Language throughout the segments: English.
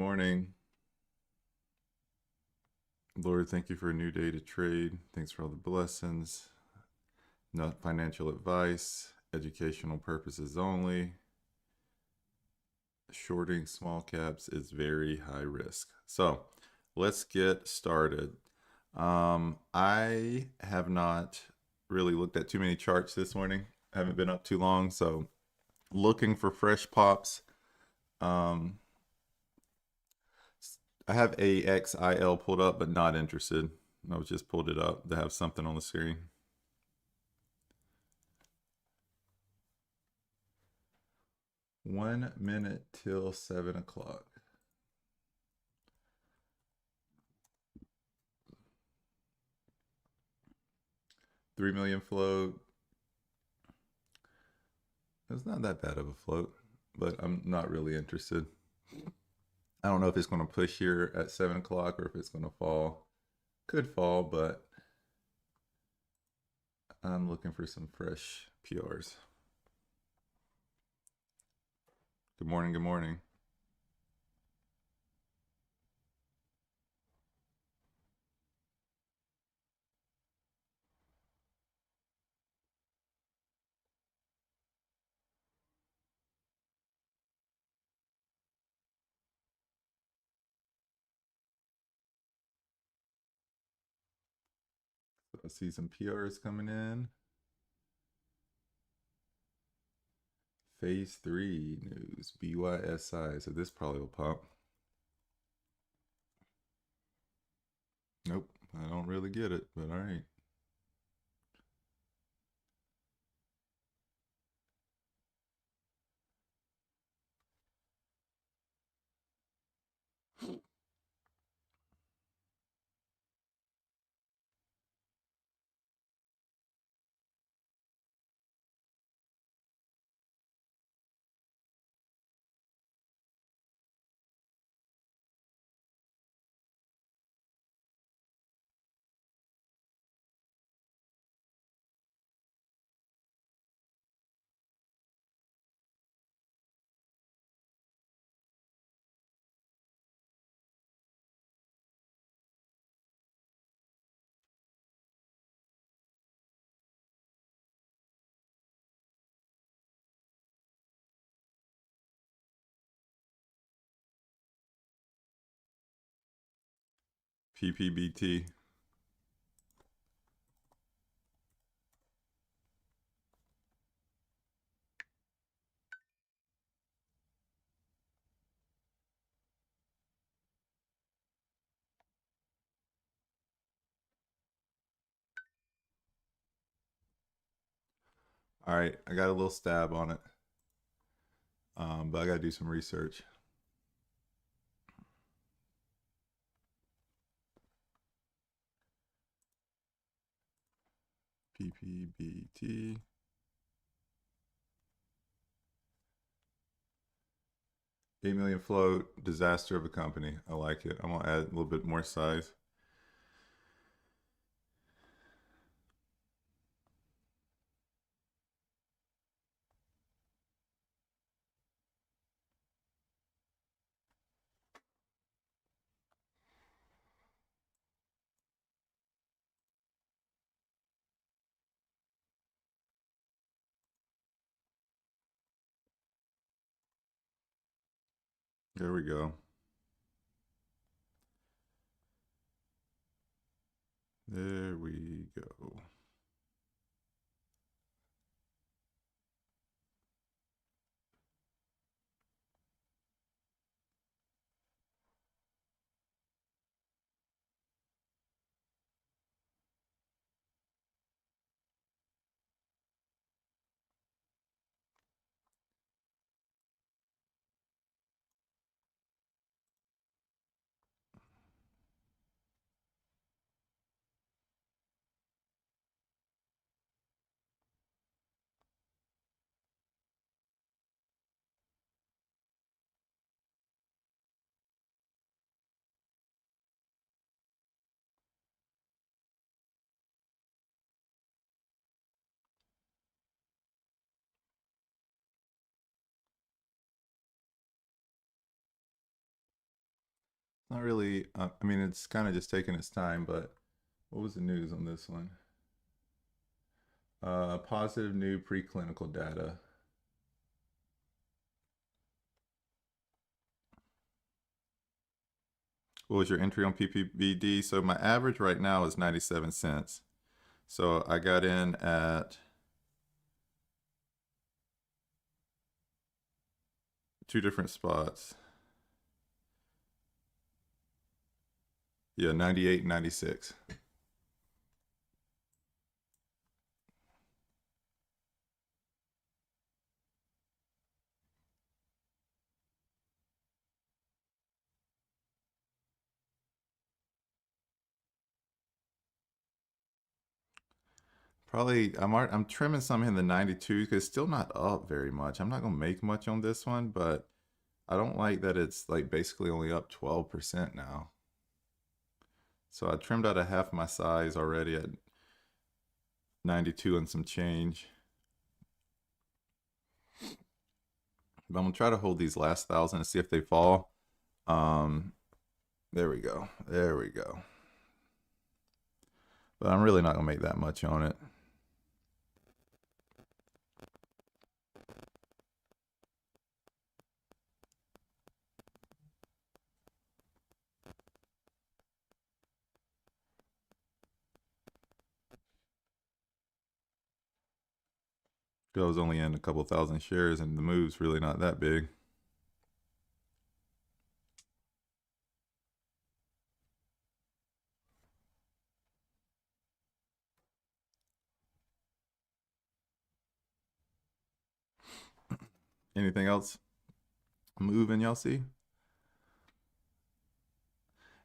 Morning. Lord, thank you for a new day to trade. Thanks for all the blessings. Not financial advice, educational purposes only. Shorting small caps is very high risk. So let's get started. I have not really looked at too many charts this morning. I haven't been up too long, so looking for fresh pops. Um, I have AXIL pulled up, but not interested. I was just pulled it up to have something on the screen. 1 minute till 7 o'clock. $3 million float. It's not that bad of a float, but I'm not really interested. I don't know if it's going to push here at 7 o'clock or if it's going to fall. Could fall, but I'm looking for some fresh PRs. Good morning, good morning. So I see some PRs coming in. Phase 3 news, BYSI. So this probably will pop. Nope, I don't really get it, but all right. PPBT. All right, I got a little stab on it, but I got to do some research. PPBT. $8 million float, disaster of a company. I like it. I'm gonna add a little bit more size. There we go. There we go. Not really. I mean, it's kind of just taking its time, but what was the news on this one? Positive new preclinical data. What was your entry on PPBD? So my average right now is 97 cents. So I got in at two different spots. Yeah, 98 and 96. Probably I'm trimming some in the 92 because it's still not up very much. I'm not gonna make much on this one, but I don't like that it's like basically only up 12% now. So I trimmed out a half my size already at 92 and some change. But I'm gonna try to hold these last 1,000 and see if they fall. There we go. There we go. But I'm really not gonna make that much on it. I was only in a couple thousand shares and the move's really not that big. Anything else moving y'all see?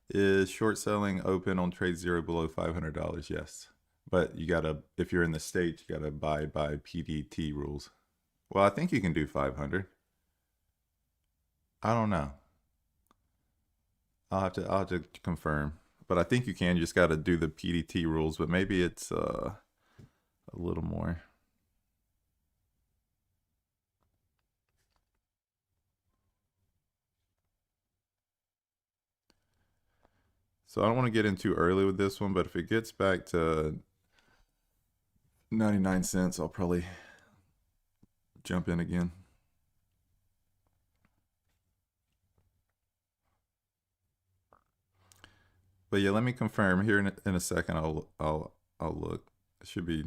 Is short selling open on TradeZero below $500? Yes. But you gotta, if you're in the States, you gotta abide by PDT rules. Well, I think you can do 500. I don't know. I'll have to confirm. But I think you can. You just gotta do the PDT rules. But maybe it's a little more. So I don't want to get in too early with this one, but if it gets back to 99 cents, I'll probably jump in again. But yeah, let me confirm here in a second. I'll look. It should be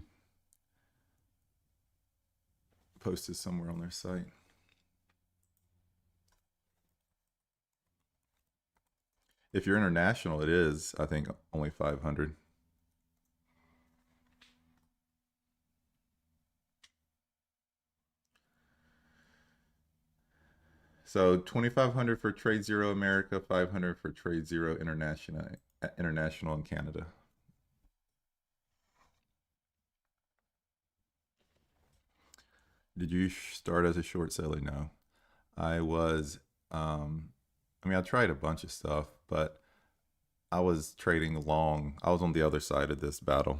posted somewhere on their site. If you're international, it is, I think, only 500. So 2,500 for TradeZero America, 500 for TradeZero International in Canada. Did you start as a short seller? No. I was, I mean, I tried a bunch of stuff, but I was trading long. I was on the other side of this battle.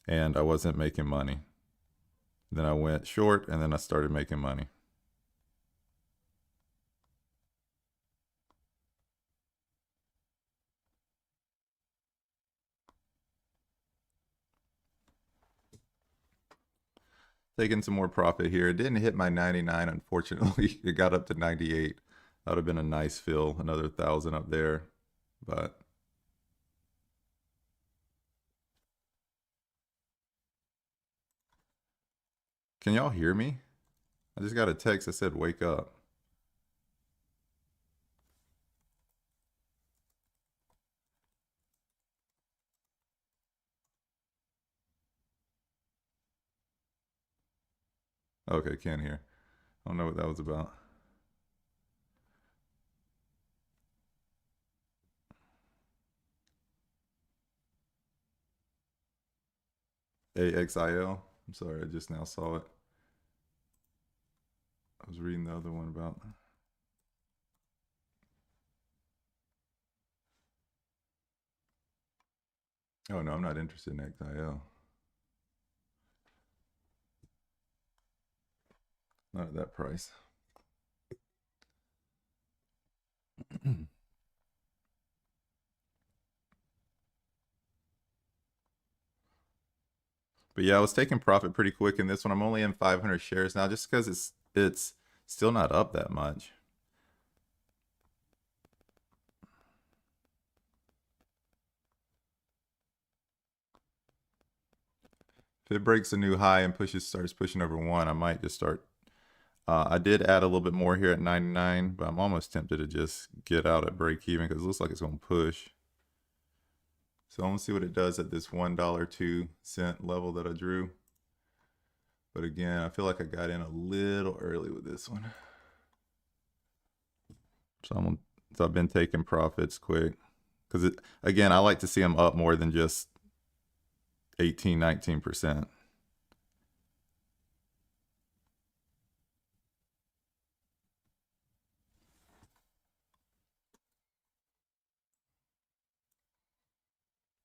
And I wasn't making money. Then I went short and then I started making money. Taking some more profit here. It didn't hit my 99, unfortunately. It got up to 98. That would have been a nice fill, another 1,000 up there. But can y'all hear me? I just got a text that said wake up. Okay, can't hear. I don't know what that was about. AXIL. I'm sorry, I just now saw it. I was reading the other one about. Oh no, I'm not interested in XIL. Not at that price. But yeah, I was taking profit pretty quick in this one. I'm only in 500 shares now just because it's still not up that much. If it breaks a new high and starts pushing over 1, I might just start. I did add a little bit more here at 99, but I'm almost tempted to just get out at break even because it looks like it's going to push. So I'm going to see what it does at this $1.02 level that I drew. But again, I feel like I got in a little early with this one. So I've been taking profits quick. Because again, I like to see them up more than just 18, 19%.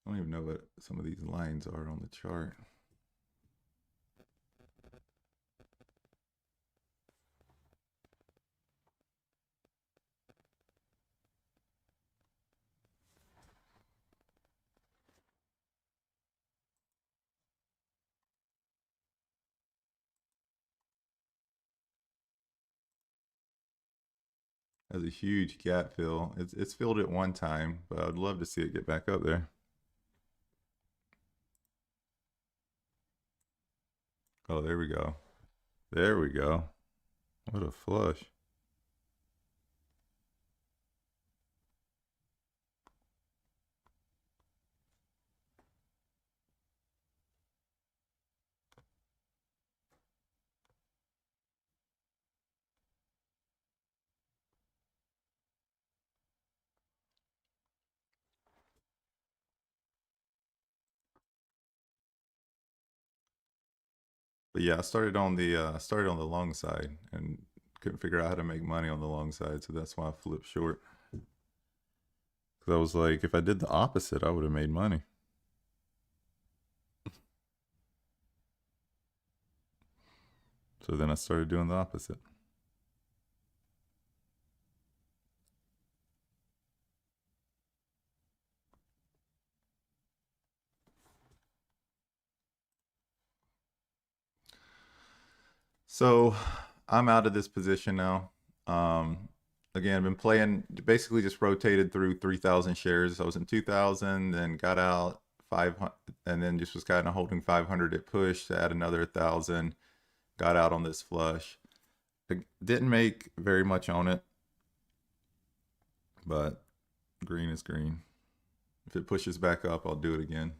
I don't even know what some of these lines are on the chart. Has a huge gap fill. It's filled it one time, but I'd love to see it get back up there. Oh, there we go. There we go. What a flush. But yeah, I started on the long side and couldn't figure out how to make money on the long side, so that's why I flipped short. Because I was like, if I did the opposite, I would have made money. So then I started doing the opposite. So I'm out of this position now. Again, I've been playing, basically just rotated through 3,000 shares. I was in 2,000, then got out 500, and then just was kind of holding 500. It pushed to add another 1,000, got out on this flush. I didn't make very much on it, but green is green. If it pushes back up, I'll do it again.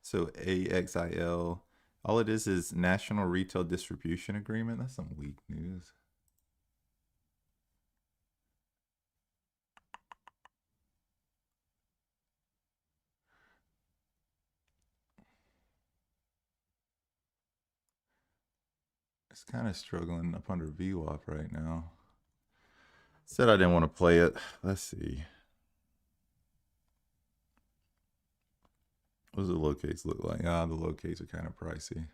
So AXIL, all it is National Retail Distribution Agreement. That's some weak news. It's kind of struggling up under VWAP right now. Said I didn't want to play it. Let's see. What does the low case look like? Ah, the low case are kind of pricey.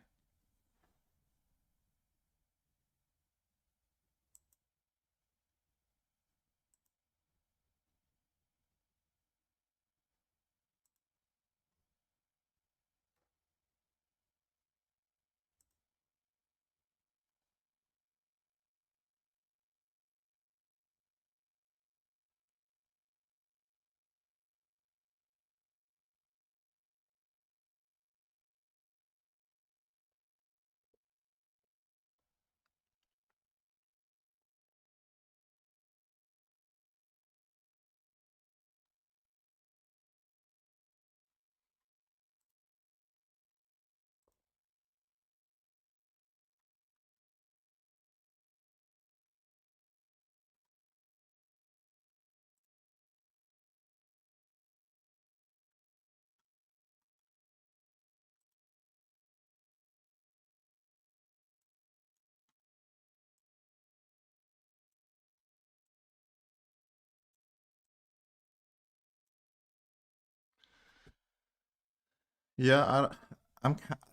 Yeah,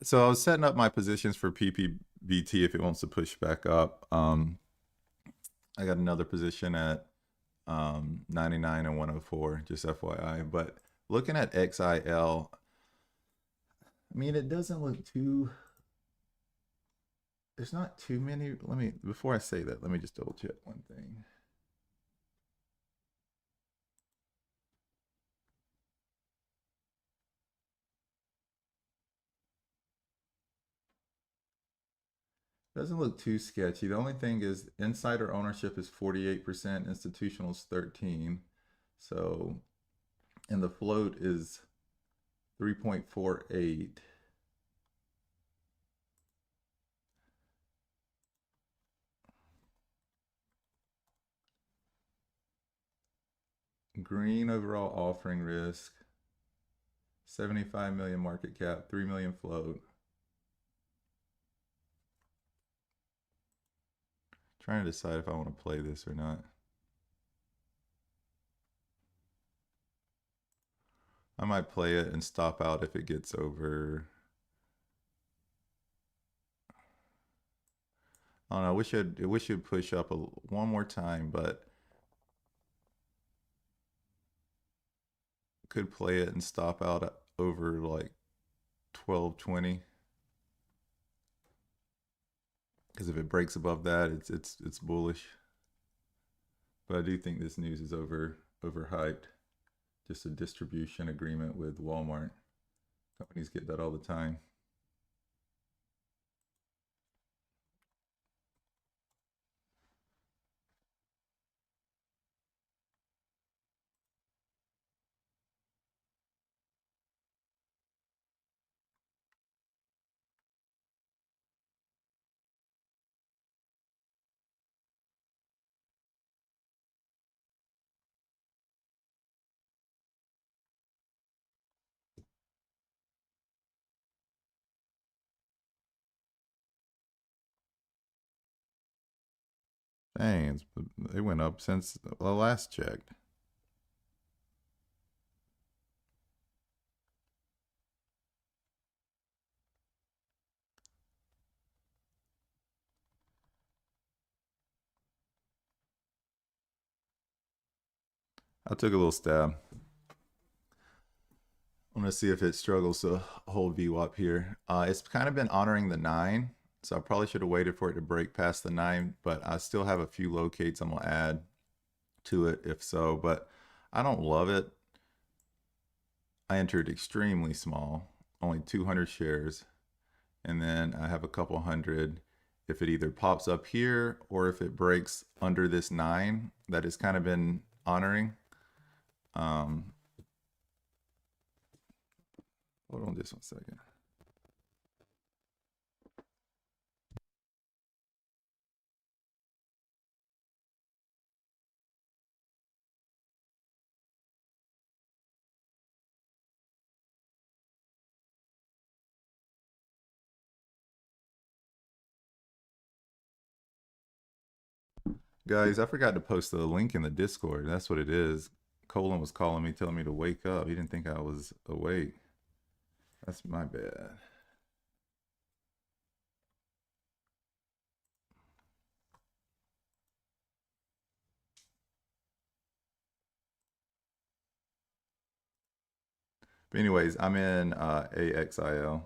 so I was setting up my positions for PPBT if it wants to push back up. I got another position at 99 and 104, just FYI. But looking at XIL, I mean, it doesn't look too. There's not too many. Before I say that, let me just double check one thing. Doesn't look too sketchy. The only thing is insider ownership is 48%, institutional is 13. So, and the float is 3.48. Green overall offering risk, 75 million market cap, 3 million float. Trying to decide if I want to play this or not. I might play it and stop out if it gets over. I don't know. I wish it'd push up one more time, but could play it and stop out over like 12.20. Because if it breaks above that, it's bullish. But I do think this news is overhyped. Just a distribution agreement with Walmart. Companies get that all the time. Dang, they went up since the last checked. I took a little stab. I'm gonna see if it struggles to hold VWAP here. It's kind of been honoring the 9, so I probably should have waited for it to break past the 9, but I still have a few locates I'm gonna add to it if so, but I don't love it. I entered extremely small, only 200 shares, and then I have a couple hundred. If it either pops up here or if it breaks under this 9 that has kind of been honoring. Hold on just one second. Guys, I forgot to post the link in the Discord. That's what it is. Colin was calling me, telling me to wake up. He didn't think I was awake. That's my bad. But anyways, I'm in AXIL.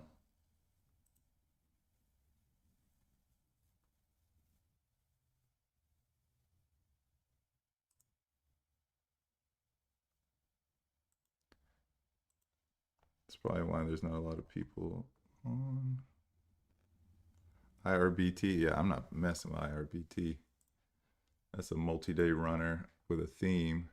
That's probably why there's not a lot of people on IRBT. Yeah, I'm not messing with IRBT. That's a multi-day runner with a theme.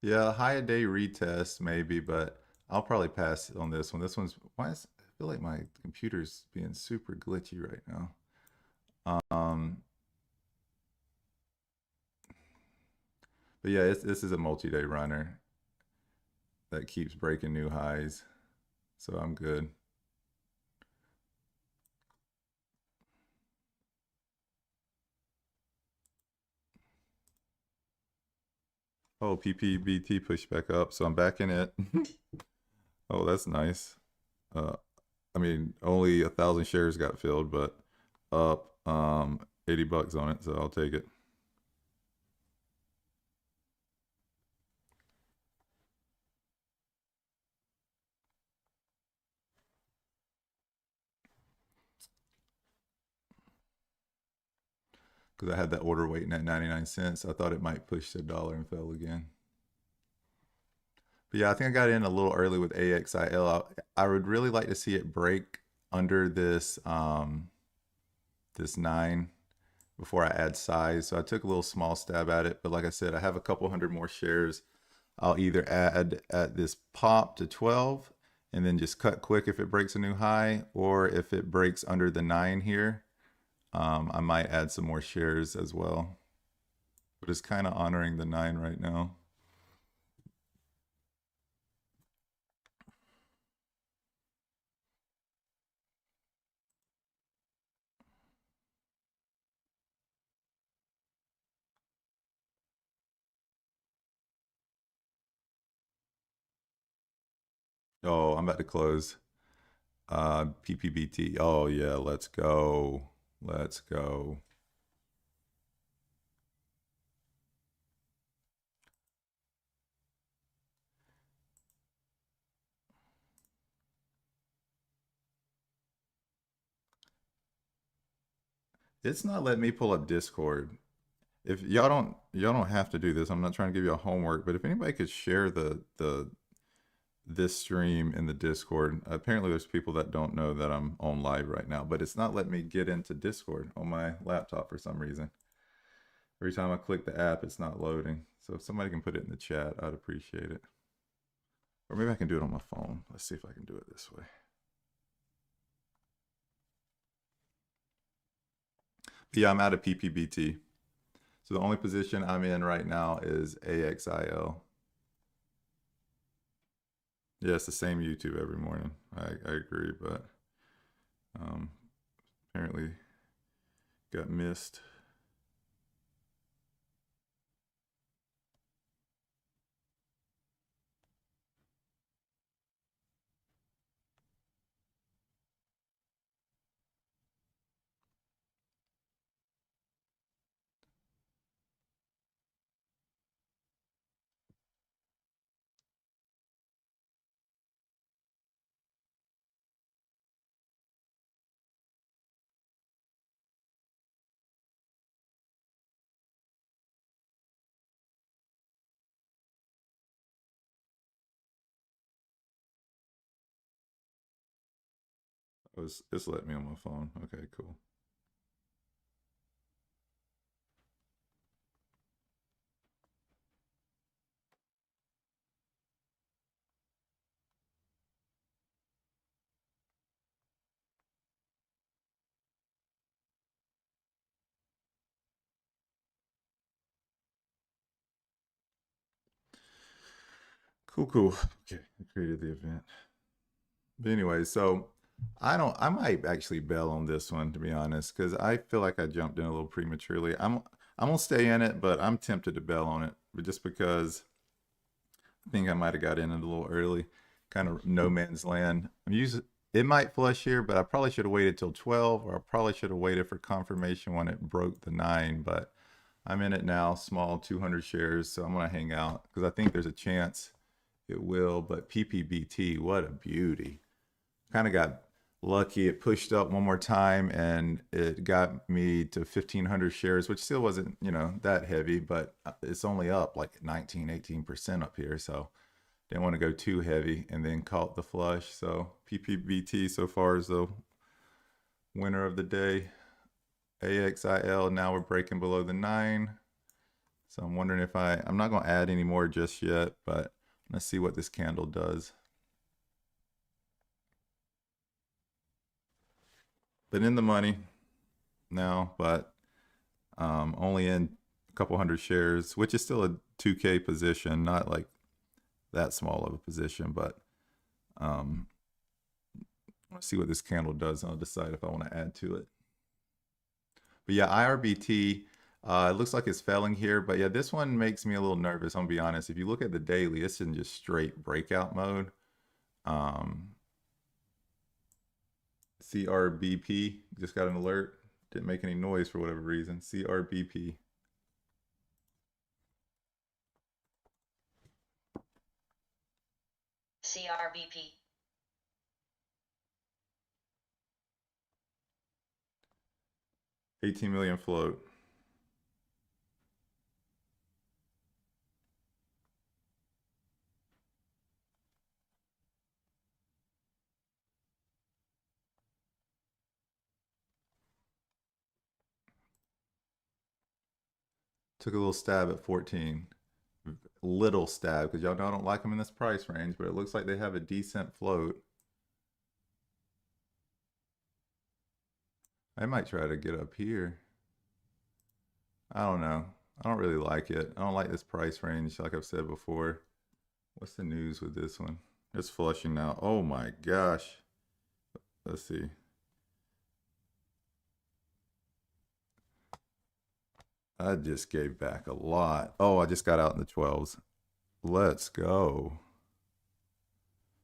Yeah, high a day retest maybe, but I'll probably pass on this one. This one's I feel like my computer's being super glitchy right now. But yeah, this is a multi-day runner that keeps breaking new highs. So I'm good. Oh, PPBT pushed back up, so I'm back in it. Oh, that's nice. Uh, I mean, only 1,000 shares got filled, but up 80 bucks on it, so I'll take it. Because I had that order waiting at 99 cents. I thought it might push to $1 and fell again. But yeah, I think I got in a little early with AXIL. I would really like to see it break under this 9 before I add size. So I took a little small stab at it. But like I said, I have a couple hundred more shares. I'll either add at this pop to 12 and then just cut quick if it breaks a new high, or if it breaks under the 9 here, I might add some more shares as well. But it's kind of honoring the 9 right now. Oh, I'm about to close. PPBT. Oh yeah, let's go. Let's go. It's not letting me pull up Discord. If y'all don't have to do this. I'm not trying to give you a homework, but if anybody could share this stream in the Discord. Apparently there's people that don't know that I'm on live right now, but it's not letting me get into Discord on my laptop for some reason. Every time I click the app, it's not loading. So if somebody can put it in the chat, I'd appreciate it. Or maybe I can do it on my phone. Let's see if I can do it this way. But yeah, I'm out of PPBT. So the only position I'm in right now is AXIL. Yeah, it's the same YouTube every morning. I agree, but apparently got missed. It's let me on my phone. Okay, cool. Cool. Okay, I created the event. But anyway, so I might actually bail on this one, to be honest, because I feel like I jumped in a little prematurely. I'm gonna stay in it, but I'm tempted to bail on it, but just because I think I might have got in it a little early, kind of no man's land. It might flush here, but I probably should have waited till 12, or I probably should have waited for confirmation when it broke the 9. But I'm in it now, small 200 shares, so I'm gonna hang out because I think there's a chance it will. But PPBT, what a beauty! Kind of got lucky. It pushed up one more time and it got me to 1,500 shares, which still wasn't, that heavy, but it's only up like 19, 18% up here. So didn't want to go too heavy, and then caught the flush. So PPBT so far is the winner of the day. AXIL, now we're breaking below the 9. So I'm wondering if I'm not going to add any more just yet, but let's see what this candle does. But in the money now, but only in a couple hundred shares, which is still a 2K position, not like that small of a position, but Let's see what this candle does, and I'll decide if I want to add to it. But yeah, IRBT, it looks like it's failing here. But yeah, this one makes me a little nervous, I'm gonna be honest. If you look at the daily, it's in just straight breakout mode. CRBP, just got an alert. Didn't make any noise for whatever reason. CRBP. CRBP. $18 million float. Took a little stab at 14. Little stab, because y'all know I don't like them in this price range, but it looks like they have a decent float. I might try to get up here. I don't know. I don't really like it. I don't like this price range, like I've said before. What's the news with this one? It's flushing now. Oh my gosh. Let's see. I just gave back a lot. Oh, I just got out in the 12s. Let's go.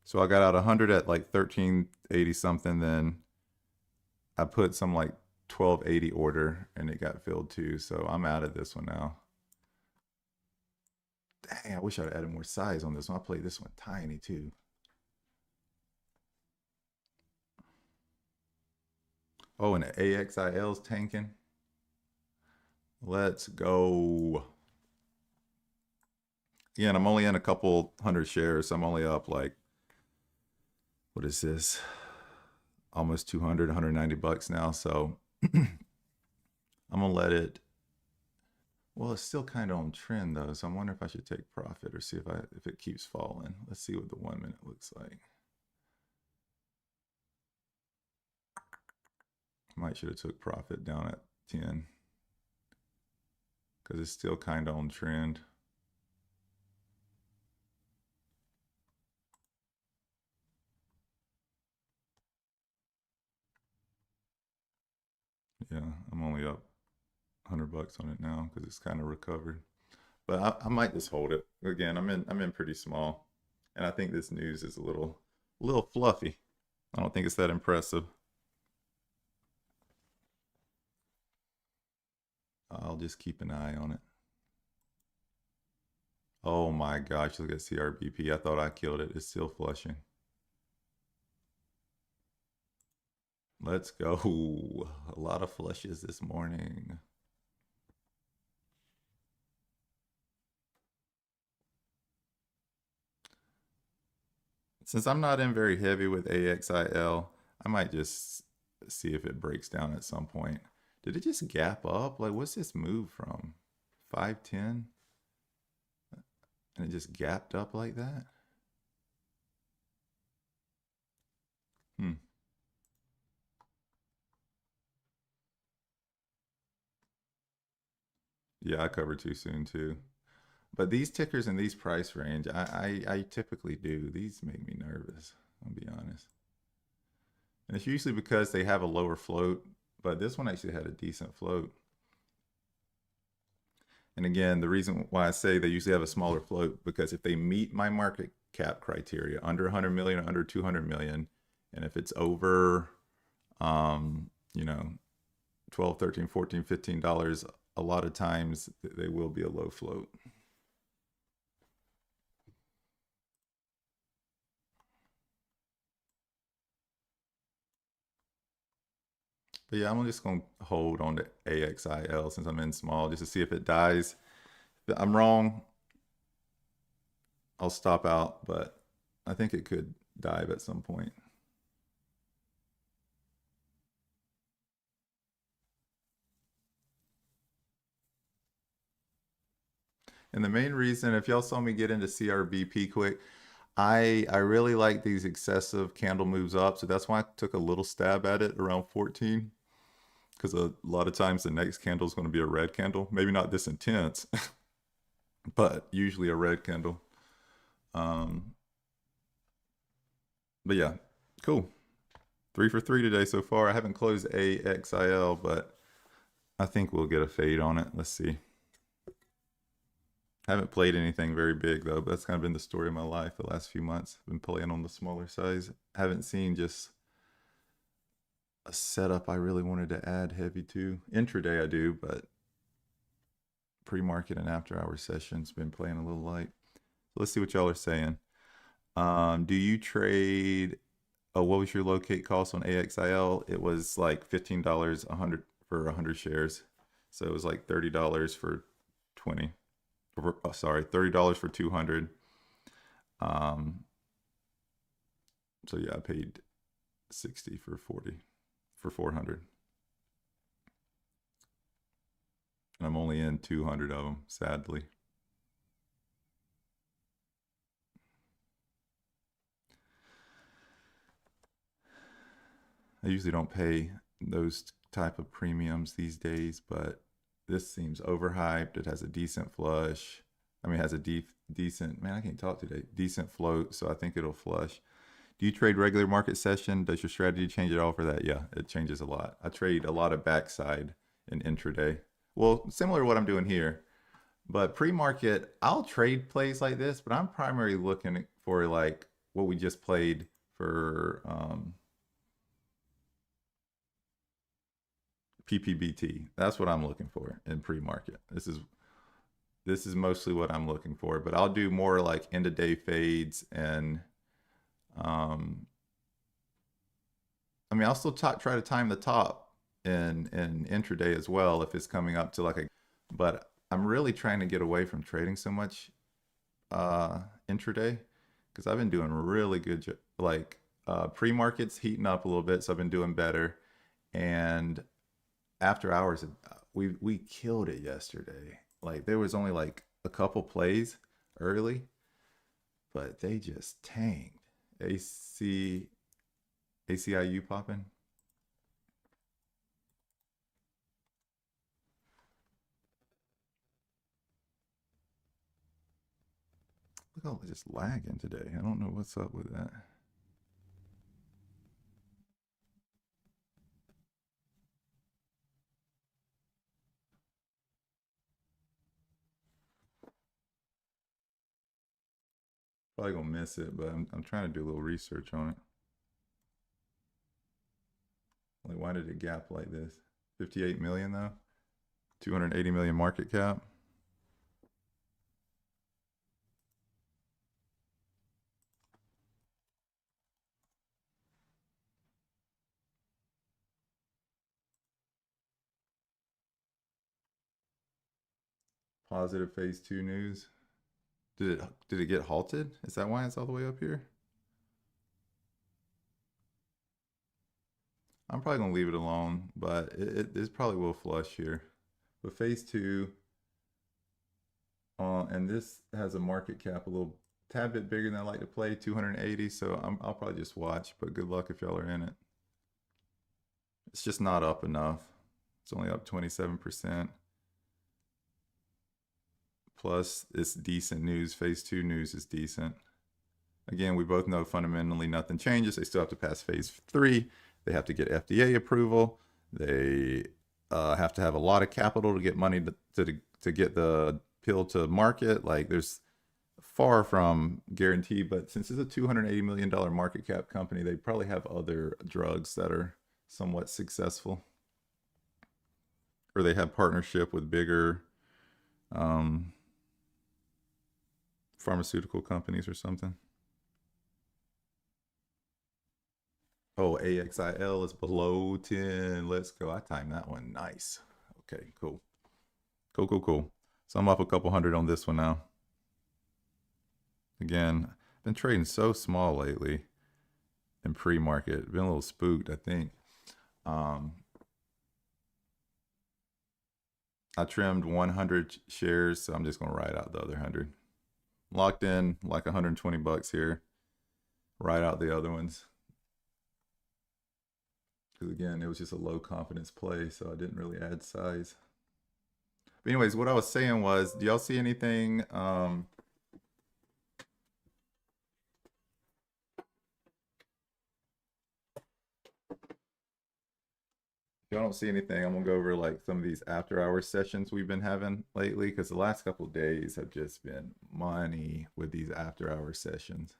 So I got out 100 at like 1380 something. Then I put some like 1280 order and it got filled too. So I'm out of this one now. Dang, I wish I'd added more size on this one. I played this one tiny too. Oh, and the AXIL's tanking. Let's go. Yeah, and I'm only in a couple hundred shares. So I'm only up like, what is this? Almost 200, 190 bucks now. So I'm gonna let it. Well, it's still kind of on trend though. So I'm wondering if I should take profit or see if it keeps falling. Let's see what the 1 minute looks like. Might should have took profit down at 10 because it's still kind of on trend. Yeah, I'm only up 100 bucks on it now because it's kind of recovered. But I might just hold it. Again, I'm in pretty small, and I think this news is a little fluffy. I don't think it's that impressive. I'll just keep an eye on it. Oh my gosh, look at CRBP. I thought I killed it. It's still flushing. Let's go. A lot of flushes this morning. Since I'm not in very heavy with AXIL, I might just see if it breaks down at some point. Did it just gap up? Like, what's this move from? 510? And it just gapped up like that? Yeah, I covered too soon too. But these tickers in these price range, I typically do. These make me nervous, I'll be honest. And it's usually because they have a lower float, but this one actually had a decent float. And again, the reason why I say they usually have a smaller float, because if they meet my market cap criteria, under 100 million or under 200 million, and if it's over, you know, 12, 13, 14, $15, a lot of times they will be a low float. But yeah, I'm just going to hold on to AXIL since I'm in small just to see if it dies. If I'm wrong, I'll stop out, but I think it could dive at some point. And the main reason, if y'all saw me get into CRBP quick, I really like these excessive candle moves up. So that's why I took a little stab at it around 14. Because a lot of times the next candle is going to be a red candle. Maybe not this intense, but usually a red candle. But yeah, cool. 3 for 3 today so far. I haven't closed AXIL, but I think we'll get a fade on it. Let's see. Haven't played anything very big though, but that's kind of been the story of my life the last few months. I've been playing on the smaller size. Haven't seen just a setup I really wanted to add heavy to. Intraday I do, but pre-market and after hour sessions been playing a little light. So let's see what y'all are saying. Do you trade? Oh, what was your locate cost on AXIL? It was like $15 for 100 shares. So it was like $30 for 20. Sorry, $30 for 200. So yeah, I paid 60 for 400. And I'm only in 200 of them, sadly. I usually don't pay those type of premiums these days, but this seems overhyped. It has a decent flush. I mean, it has a decent, man, I can't talk today, decent float, so I think it'll flush. Do you trade regular market session? Does your strategy change at all for that? Yeah, it changes a lot. I trade a lot of backside in intraday. Well, similar to what I'm doing here, but pre-market, I'll trade plays like this, but I'm primarily looking for like what we just played for PPBT. That's what I'm looking for in pre-market. This is mostly what I'm looking for, but I'll do more like end of day fades and I mean, I'll still try to time the top in intraday as well if it's coming up to like a, but I'm really trying to get away from trading so much intraday because I've been doing really good, like pre-market's heating up a little bit, so I've been doing better. And after hours, we killed it yesterday. Like there was only like a couple plays early, but they just tanked. ACIU popping. Look how it's just lagging today. I don't know what's up with that. Probably gonna miss it, but I'm trying to do a little research on it. Like, why did it gap like this? 58 million though, 280 million market cap. Positive phase 2 news. Did it get halted? Is that why it's all the way up here? I'm probably gonna leave it alone, but it probably will flush here. But phase 2, and this has a market cap a little tad bit bigger than I like to play, 280. So I'll probably just watch. But good luck if y'all are in it. It's just not up enough. It's only up 27%. Plus, it's decent news. Phase 2 news is decent. Again, we both know fundamentally nothing changes. They still have to pass phase 3. They have to get FDA approval. They have to have a lot of capital to get money to get the pill to market. Like there's far from guaranteed, but since it's a $280 million market cap company, they probably have other drugs that are somewhat successful. Or they have partnership with bigger pharmaceutical companies or something. Oh, AXIL is below 10. Let's go. I timed that one. Nice. Okay, cool. Cool. So I'm up a couple hundred on this one now. Again, I've been trading so small lately in pre-market. Been a little spooked, I think. I trimmed 100 shares, so I'm just going to ride out the other 100. Locked in like 120 bucks here. Ride out the other ones. Because again, it was just a low confidence play, so I didn't really add size. But anyways, what I was saying was, do y'all see anything If y'all don't see anything, I'm gonna go over like some of these after hours sessions we've been having lately, because the last couple of days have just been money with these after hours sessions.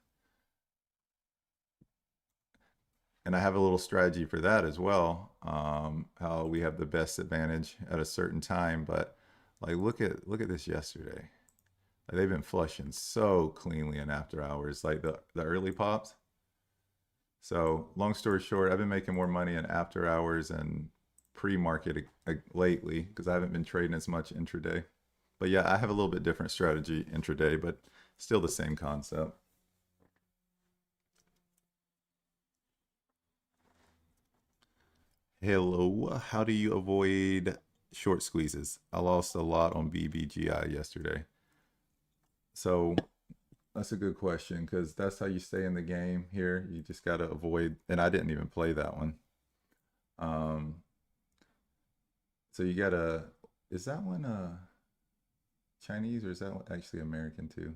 And I have a little strategy for that as well. How we have the best advantage at a certain time, but like look at this yesterday. Like, they've been flushing so cleanly in after hours, like the early pops. So long story short, I've been making more money in after hours and pre-market lately because I haven't been trading as much intraday. But yeah, I have a little bit different strategy intraday, but still the same concept. Hello, how do you avoid short squeezes? I lost a lot on BBGI yesterday. So that's a good question because that's how you stay in the game here. You just got to avoid, and I didn't even play that one. Um, so you gotta, is that one Chinese or is that one actually American too?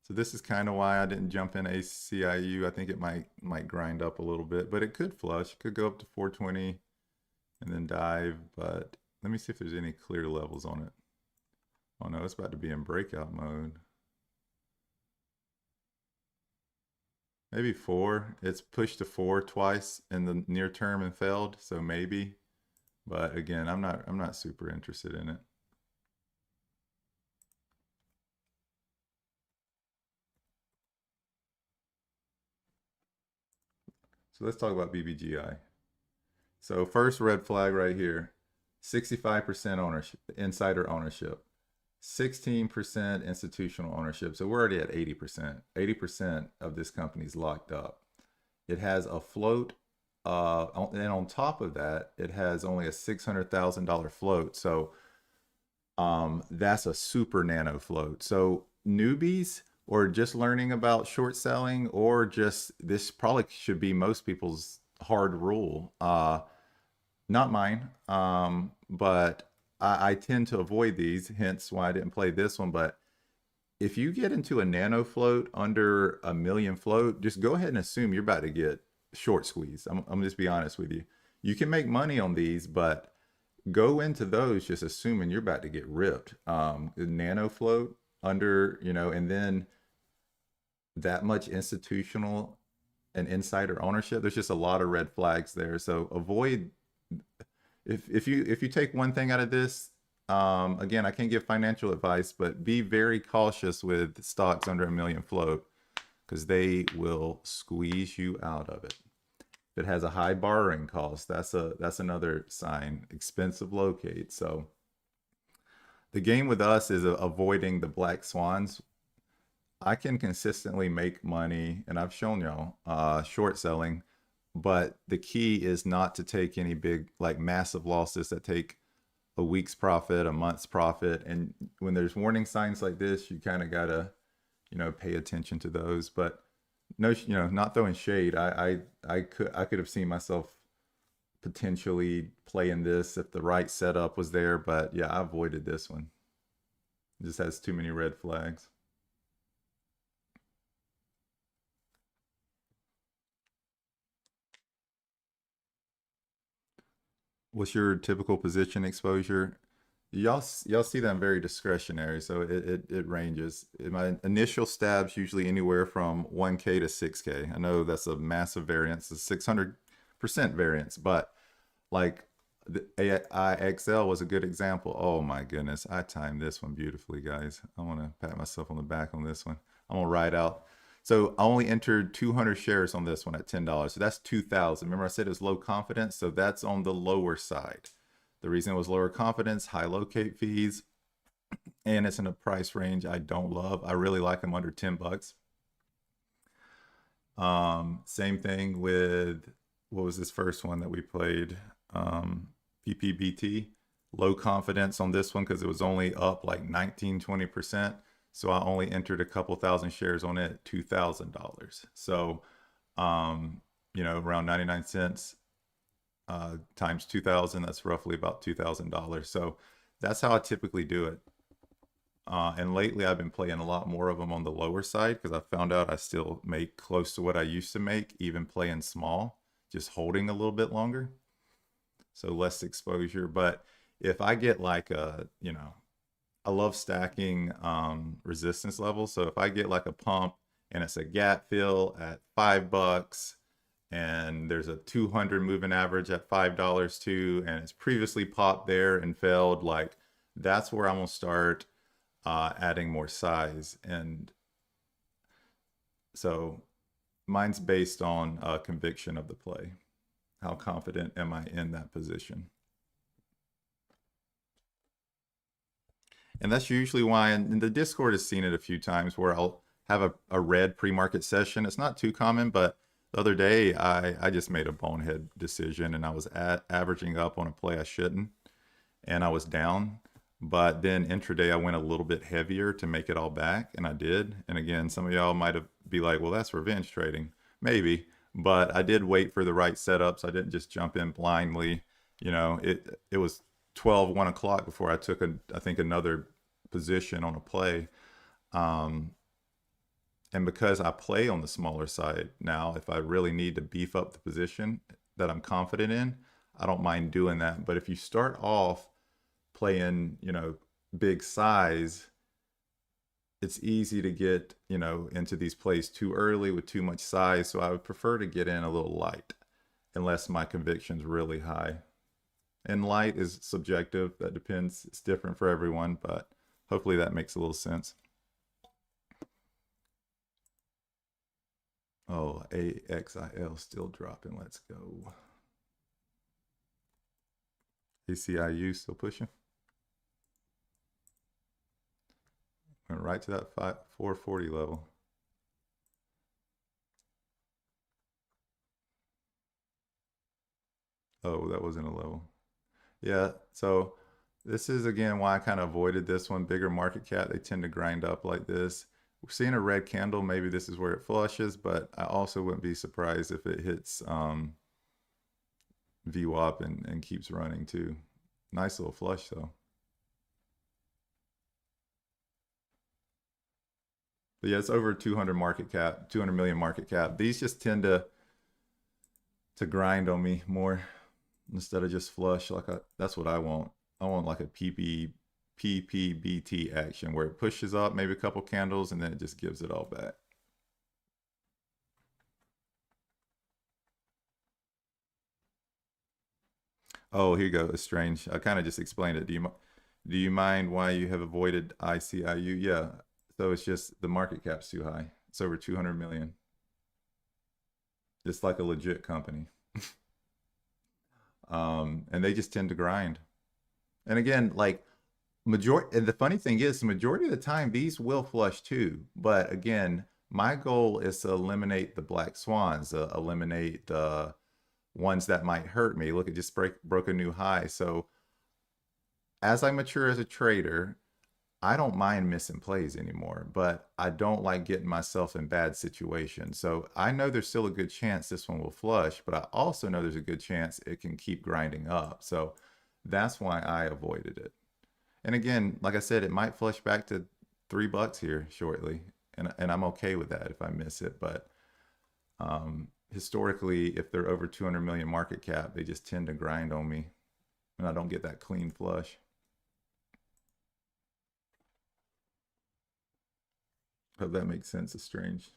So this is kind of why I didn't jump in ACIU. I think it might grind up a little bit, but it could flush. It could go up to 420 and then dive. But let me see if there's any clear levels on it. Oh no, it's about to be in breakout mode. Maybe 4. It's pushed to 4 twice in the near term and failed, so maybe. But again, I'm not super interested in it. So let's talk about BBGI. So first red flag right here, 65% ownership, insider ownership, 16% institutional ownership. So we're already at 80%. 80% of this company's locked up. It has a float, and on top of that, it has only a $600,000 float. So that's a super nano float. So newbies or just learning about short selling, or just this probably should be most people's hard rule. Not mine, but I tend to avoid these, hence why I didn't play this one. But if you get into a nano float under a million float, just go ahead and assume you're about to get short squeeze. I'm just be honest with you. You can make money on these, but go into those just assuming you're about to get ripped. Nano float under, and then that much institutional and insider ownership. There's just a lot of red flags there. So avoid, if you take one thing out of this, again, I can't give financial advice, but be very cautious with stocks under a million float because they will squeeze you out of it. If it has a high borrowing cost, that's another sign. Expensive locate. So the game with us is avoiding the black swans. I can consistently make money, and I've shown y'all short selling, but the key is not to take any big, like massive losses that take a week's profit, a month's profit. And when there's warning signs like this, you kind of gotta, pay attention to those. But no, not throwing shade. I could have seen myself potentially playing this if the right setup was there, but yeah, I avoided this one. It just has too many red flags. What's your typical position exposure? Y'all see that I'm very discretionary, so it ranges. My initial stabs usually anywhere from 1K to 6K. I know that's a massive variance, a 600% variance, but like the AIXL was a good example. Oh my goodness, I timed this one beautifully, guys. I want to pat myself on the back on this one. I'm gonna ride out. So I only entered 200 shares on this one at $10. So that's 2,000. Remember I said it was low confidence, so that's on the lower side. The reason it was lower confidence, high locate fees, and it's in a price range I don't love. I really like them under 10 bucks. Same thing with, what was this first one that we played? PPBT. Low confidence on this one because it was only up like 19-20%. So I only entered a couple thousand shares on it, $2,000. So, around 99 cents times 2,000, that's roughly about $2,000. So that's how I typically do it. And lately I've been playing a lot more of them on the lower side because I found out I still make close to what I used to make, even playing small, just holding a little bit longer. So less exposure. But if I get like a, you know, I love stacking resistance levels. So if I get like a pump and it's a gap fill at $5 and there's a 200 moving average at $5 too, and it's previously popped there and failed, like that's where I'm gonna start adding more size. And so mine's based on conviction of the play. How confident am I in that position? And that's usually why, and the Discord has seen it a few times where I'll have a red pre-market session. It's not too common, but the other day I just made a bonehead decision and I was averaging up on a play I shouldn't, and I was down. But then intraday I went a little bit heavier to make it all back, and I did. And again, some of y'all might have be like, well, that's revenge trading. Maybe, but I did wait for the right setups. I didn't just jump in blindly. You know, it was 1 o'clock before I took I think another position on a play. Um, and because I play on the smaller side now, if I really need to beef up the position that I'm confident in, I don't mind doing that. But if you start off playing, you know, big size, it's easy to get, you know, into these plays too early with too much size. So I would prefer to get in a little light unless my conviction's really high. And light is subjective. That depends. It's different for everyone, but hopefully that makes a little sense. Oh, AXIL still dropping. Let's go. ACIU still pushing. Went right to that 440 level. Oh, that wasn't a level. Yeah, so this is again why I kind of avoided this one. Bigger market cap, they tend to grind up like this. We're seeing a red candle. Maybe this is where it flushes, but I also wouldn't be surprised if it hits VWAP and keeps running too. Nice little flush though. But yeah, it's over 200 market cap, 200 million market cap. These just tend to grind on me more instead of just flush. Like that's what I want. I want like a PPBT action where it pushes up maybe a couple candles and then it just gives it all back. Oh, here you go. It's strange. I kind of just explained it. Do you mind why you have avoided ICIU? Yeah. So it's just the market cap's too high. It's over 200 million. It's like a legit company. And they just tend to grind. And again, like and the funny thing is the majority of the time these will flush too. But again, my goal is to eliminate the black swans, eliminate the ones that might hurt me. Look, it just broke a new high. So as I mature as a trader, I don't mind missing plays anymore, but I don't like getting myself in bad situations. So I know there's still a good chance this one will flush, but I also know there's a good chance it can keep grinding up. So that's why I avoided it. And again, like I said, it might flush back to $3 here shortly, and I'm okay with that if I miss it. But historically, if they're over 200 million market cap, they just tend to grind on me, and I don't get that clean flush. Hope that makes sense. It's strange.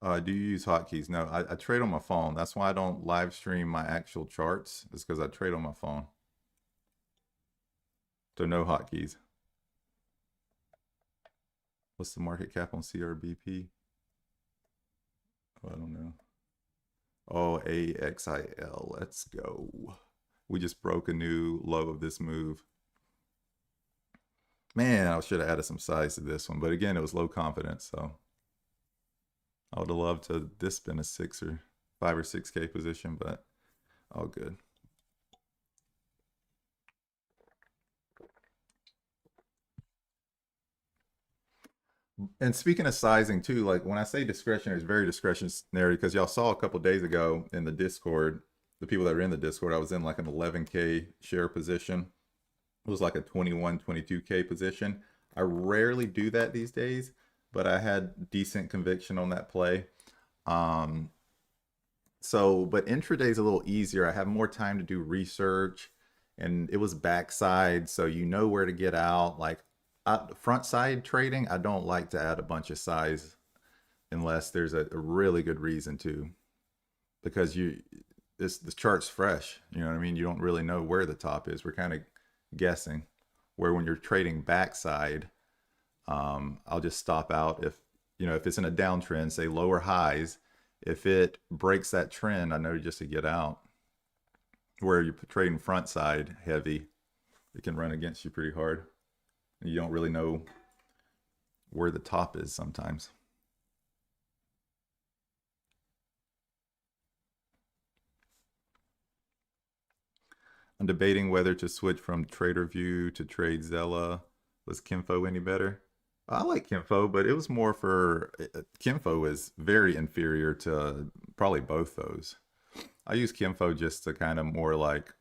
Do you use hotkeys? No, I trade on my phone. That's why I don't live stream my actual charts. It's because I trade on my phone. So no hotkeys. What's the market cap on CRBP? Oh, I don't know. Oh, AXIL. Let's go. We just broke a new low of this move. Man, I should have added some size to this one. But again, it was low confidence. So I would have loved to this been a 5 or 6K position, but all good. And speaking of sizing too, like when I say discretionary, it's very discretionary because y'all saw a couple days ago in the Discord, the people that were in the Discord, I was in like an 11K share position. It was like a 21, 22K position. I rarely do that these days, but I had decent conviction on that play. Um, but intraday is a little easier. I have more time to do research, and it was backside, so you know where to get out. Like front side trading, I don't like to add a bunch of size unless there's a really good reason to, because this chart's fresh. You know what I mean? You don't really know where the top is. We're kind of guessing. Where when you're trading backside, I'll just stop out if it's in a downtrend, say lower highs. If it breaks that trend, I know just to get out. Where you're trading front side heavy, it can run against you pretty hard. And you don't really know where the top is sometimes. I'm debating whether to switch from TraderView to TradeZella. Was Kinfo any better? I like Kinfo, but it was more for Kinfo is very inferior to probably both those. I use Kinfo just to kind of more like.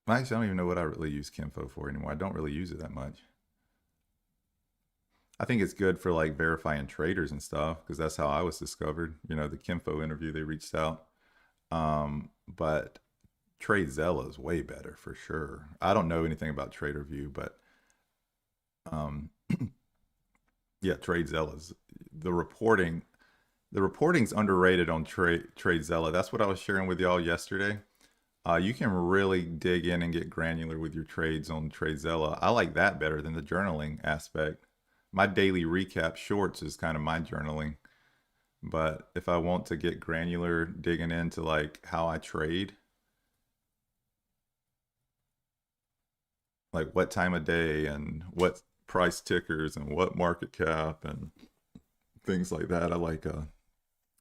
Actually, I don't even know what I really use Kinfo for anymore. I don't really use it that much. I think it's good for like verifying traders and stuff because that's how I was discovered. The Kinfo interview, they reached out. But TradeZella is way better for sure. I don't know anything about TraderView, but um, yeah, TradeZella's the reporting. The reporting's underrated on TradeZella. That's what I was sharing with y'all yesterday. You can really dig in and get granular with your trades on TradeZella. I like that better than the journaling aspect. My daily recap shorts is kind of my journaling. But if I want to get granular digging into like how I trade, like what time of day and what price tickers and what market cap and things like that, I like the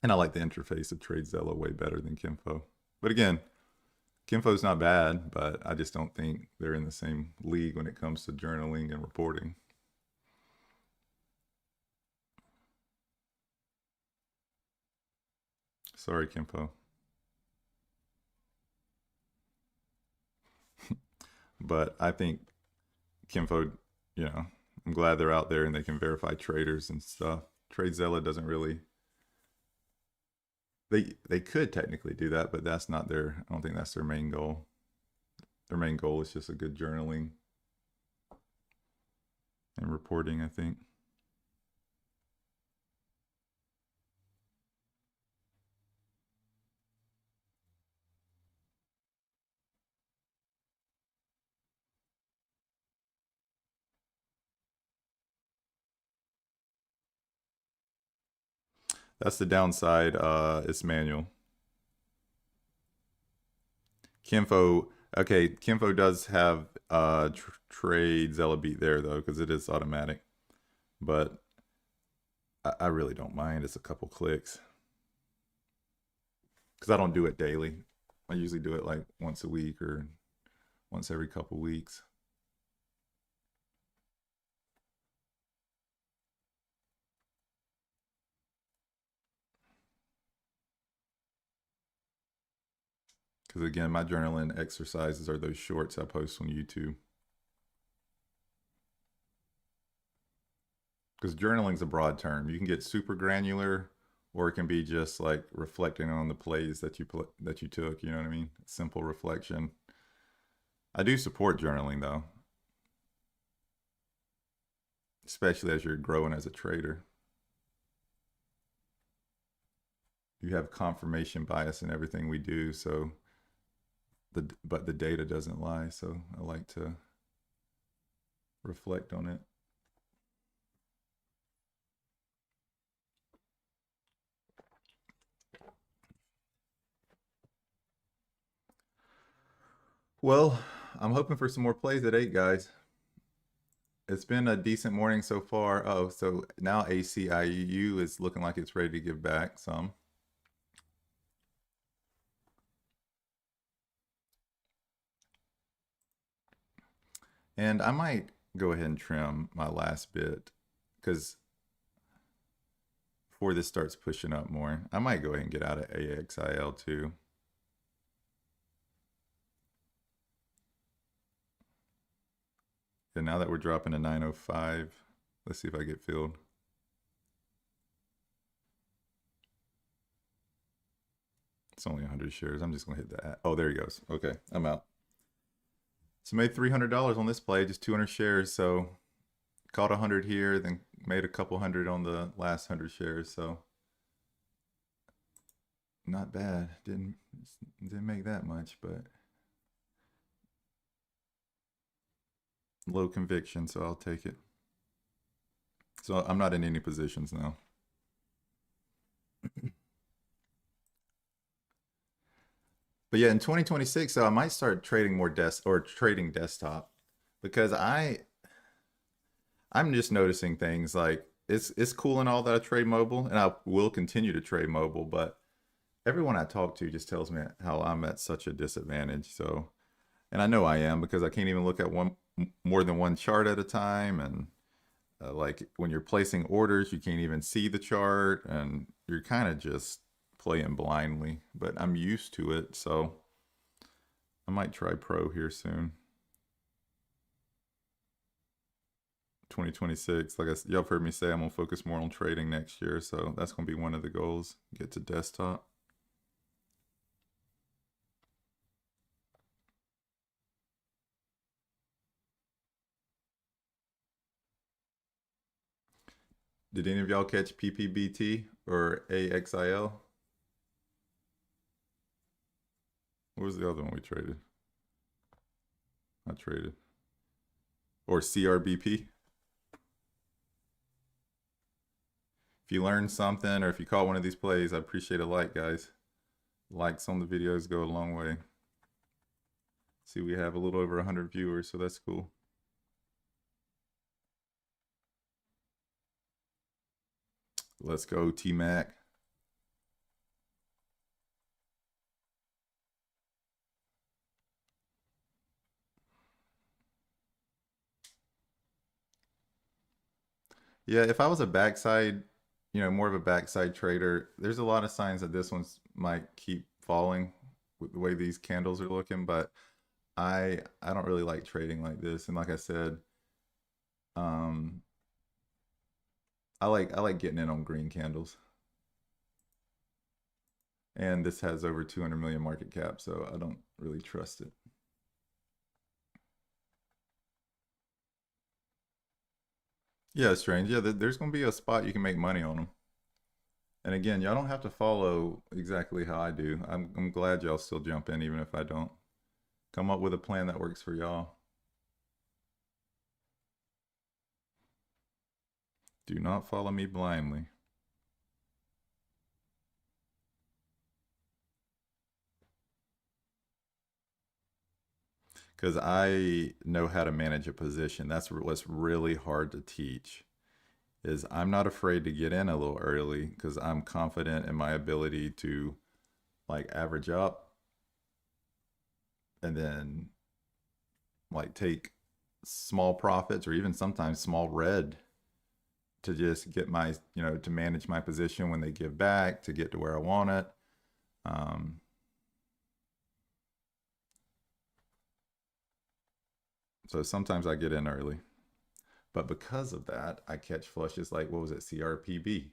interface of TradeZella way better than Kinfo. But again, Kinfo's not bad, but I just don't think they're in the same league when it comes to journaling and reporting. Sorry, Kinfo. But I think Kinfo, I'm glad they're out there and they can verify traders and stuff. TradeZella doesn't really. They could technically do that, but that's not their. I don't think that's their main goal. Their main goal is just a good journaling and reporting, I think. That's the downside. It's manual. Kinfo, okay, Kinfo does have TradeZella beat there though, because it is automatic. But I really don't mind. It's a couple clicks because I don't do it daily. I usually do it like once a week or once every couple weeks. Because again, my journaling exercises are those shorts I post on YouTube. Because journaling's a broad term. You can get super granular, or it can be just like reflecting on the plays that you took. You know what I mean? Simple reflection. I do support journaling though, especially as you're growing as a trader. You have confirmation bias in everything we do, so but the data doesn't lie. So I like to reflect on it. Well, I'm hoping for some more plays at 8, guys. It's been a decent morning so far. Oh, so now ACIU is looking like it's ready to give back some. And I might go ahead and trim my last bit because before this starts pushing up more, I might go ahead and get out of AXIL too. And now that we're dropping to 905, let's see if I get filled. It's only 100 shares. I'm just going to hit that. Oh, there he goes. Okay, I'm out. So made $300 on this play, just 200 shares. So caught 100 here, then made a couple hundred on the last 100 shares. So not bad. Didn't make that much, but low conviction, so I'll take it. So I'm not in any positions now. But yeah, in 2026, so I might start trading more trading desktop because I'm just noticing things like it's cool and all that I trade mobile, and I will continue to trade mobile, but everyone I talk to just tells me how I'm at such a disadvantage. So, and I know I am because I can't even look at more than one chart at a time, and like when you're placing orders, you can't even see the chart, and you're kind of just playing blindly. But I'm used to it, so I might try pro here soon. 2026, like y'all have heard me say, I'm gonna focus more on trading next year, so that's gonna be one of the goals. Get to desktop. Did any of y'all catch PPBT or AXIL? What was the other one we traded? I traded. Or CRBP? If you learned something or if you caught one of these plays, I appreciate a like, guys. Likes on the videos go a long way. See, we have a little over 100 viewers, so that's cool. Let's go, T-Mac. Yeah, if I was a backside, more of a backside trader, there's a lot of signs that this one's might keep falling with the way these candles are looking, but I don't really like trading like this. And like I said, um I like getting in on green candles. And this has over 200 million market cap, so I don't really trust it. Yeah, it's strange. Yeah, there's going to be a spot you can make money on them. And again, y'all don't have to follow exactly how I do. I'm glad y'all still jump in even if I don't. Come up with a plan that works for y'all. Do not follow me blindly. Because I know how to manage a position. That's what's really hard to teach. Is I'm not afraid to get in a little early because I'm confident in my ability to like average up and then like take small profits or even sometimes small red to just get my, to manage my position when they give back to get to where I want it. So sometimes I get in early. But because of that, I catch flushes like, what was it, CRPB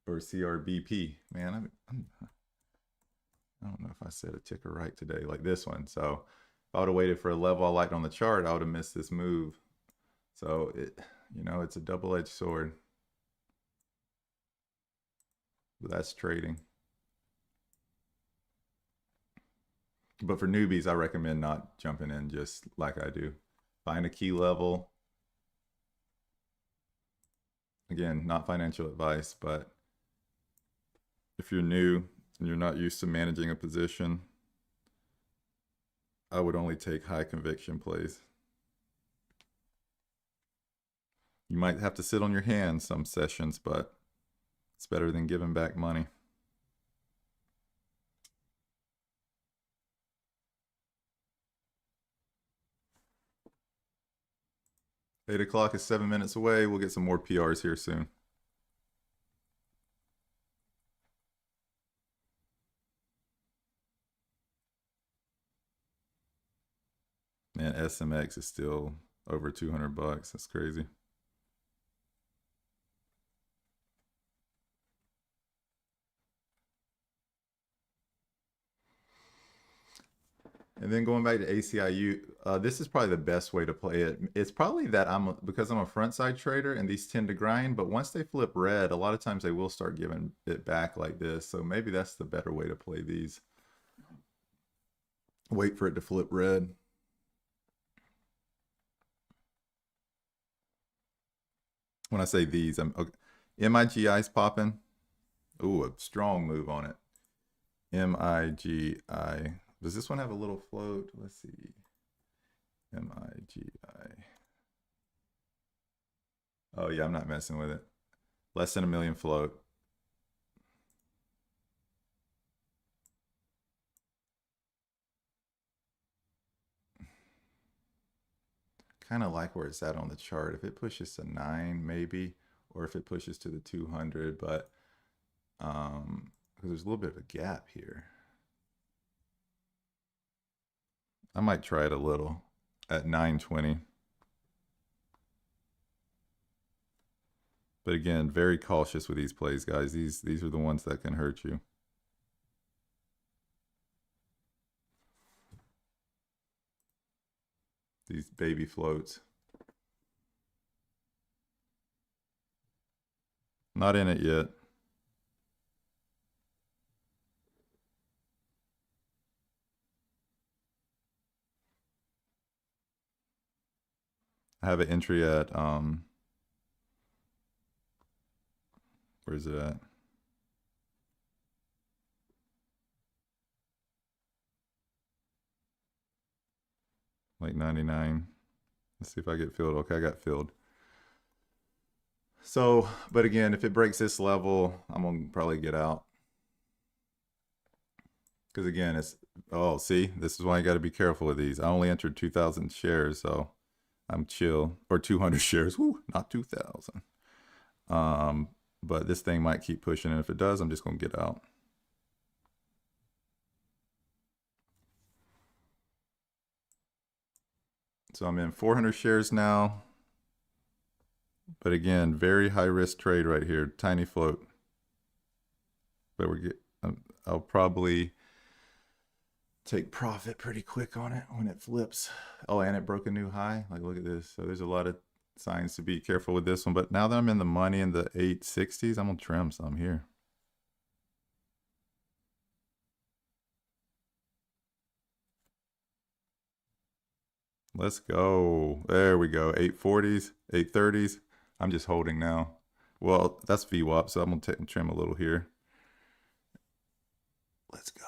or CRBP? Man, I don't know if I said a ticker right today, like this one. So if I would have waited for a level I liked on the chart, I would have missed this move. So it's a double-edged sword. But that's trading. But for newbies, I recommend not jumping in just like I do. Find a key level. Again, not financial advice, but if you're new and you're not used to managing a position, I would only take high conviction plays. You might have to sit on your hands some sessions, but it's better than giving back money. 8 o'clock is 7 minutes away. We'll get some more PRs here soon. Man, SMX is still over 200 bucks. That's crazy. And then going back to ACIU, this is probably the best way to play it. It's probably that because I'm a front side trader and these tend to grind, but once they flip red, a lot of times they will start giving it back like this. So maybe that's the better way to play these. Wait for it to flip red. When I say these, I'm okay. MIGI's popping. Ooh, a strong move on it. MIGI. Does this one have a little float? Let's see. MIGI. Oh yeah, I'm not messing with it. Less than a million float. Kind of like where it's at on the chart. If it pushes to 9, maybe, or if it pushes to the 200, but because there's a little bit of a gap here. I might try it a little at 920. But again, very cautious with these plays, guys. These are the ones that can hurt you. These baby floats. Not in it yet. I have an entry at where is it at? Like 99. Let's see if I get filled. Okay, I got filled. So, but again, if it breaks this level, I'm gonna probably get out. Because again, it's, oh, see, this is why you got to be careful with these. I only entered 2,000 shares, so I'm chill. Or 200 shares, woo, not 2,000. But this thing might keep pushing, and if it does, I'm just gonna get out. So I'm in 400 shares now. But again, very high risk trade right here, tiny float. But I'll probably take profit pretty quick on it when it flips. Oh, and it broke a new high. Like, look at this. So there's a lot of signs to be careful with this one. But now that I'm in the money in the 860s, I'm gonna trim some here. Let's go. There we go. 840s, 830s. I'm just holding now. Well, that's VWAP, so I'm gonna trim a little here. Let's go.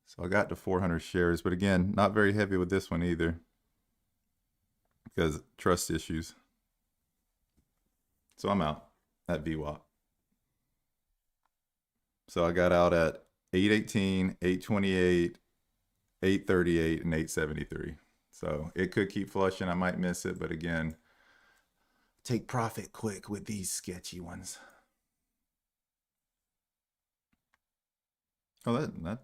So I got to 400 shares, but again, not very heavy with this one either because trust issues. So I'm out at VWAP. So I got out at 818, 828, 838, and 873. So it could keep flushing. I might miss it, but again, take profit quick with these sketchy ones. Oh, that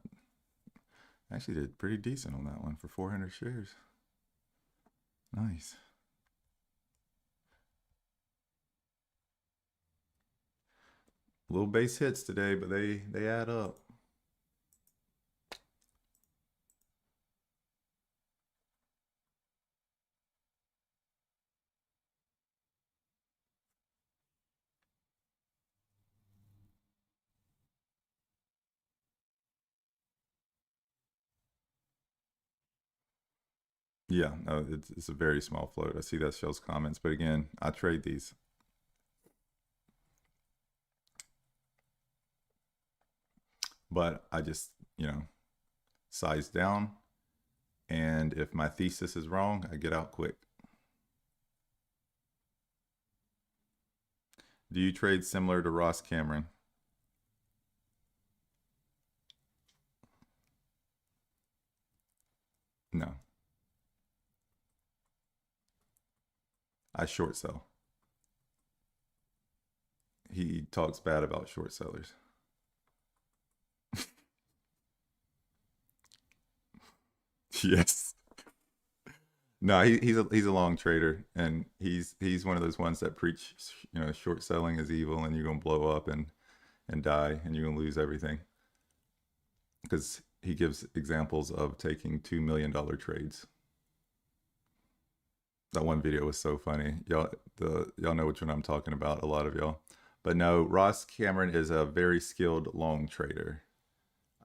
actually did pretty decent on that one for 400 shares. Nice. Little base hits today, but they add up. Yeah, no, it's a very small float. I see that shows comments, but again, I trade these. But I just, size down. And if my thesis is wrong, I get out quick. Do you trade similar to Ross Cameron? No. I short sell. He talks bad about short sellers. Yes. No, he's a long trader, and he's one of those ones that preach, you know, short selling is evil, and you're gonna blow up and die, and you're gonna lose everything. Because he gives examples of taking $2 million trades. That one video was so funny. Y'all know which one I'm talking about, a lot of y'all. But no, Ross Cameron is a very skilled long trader.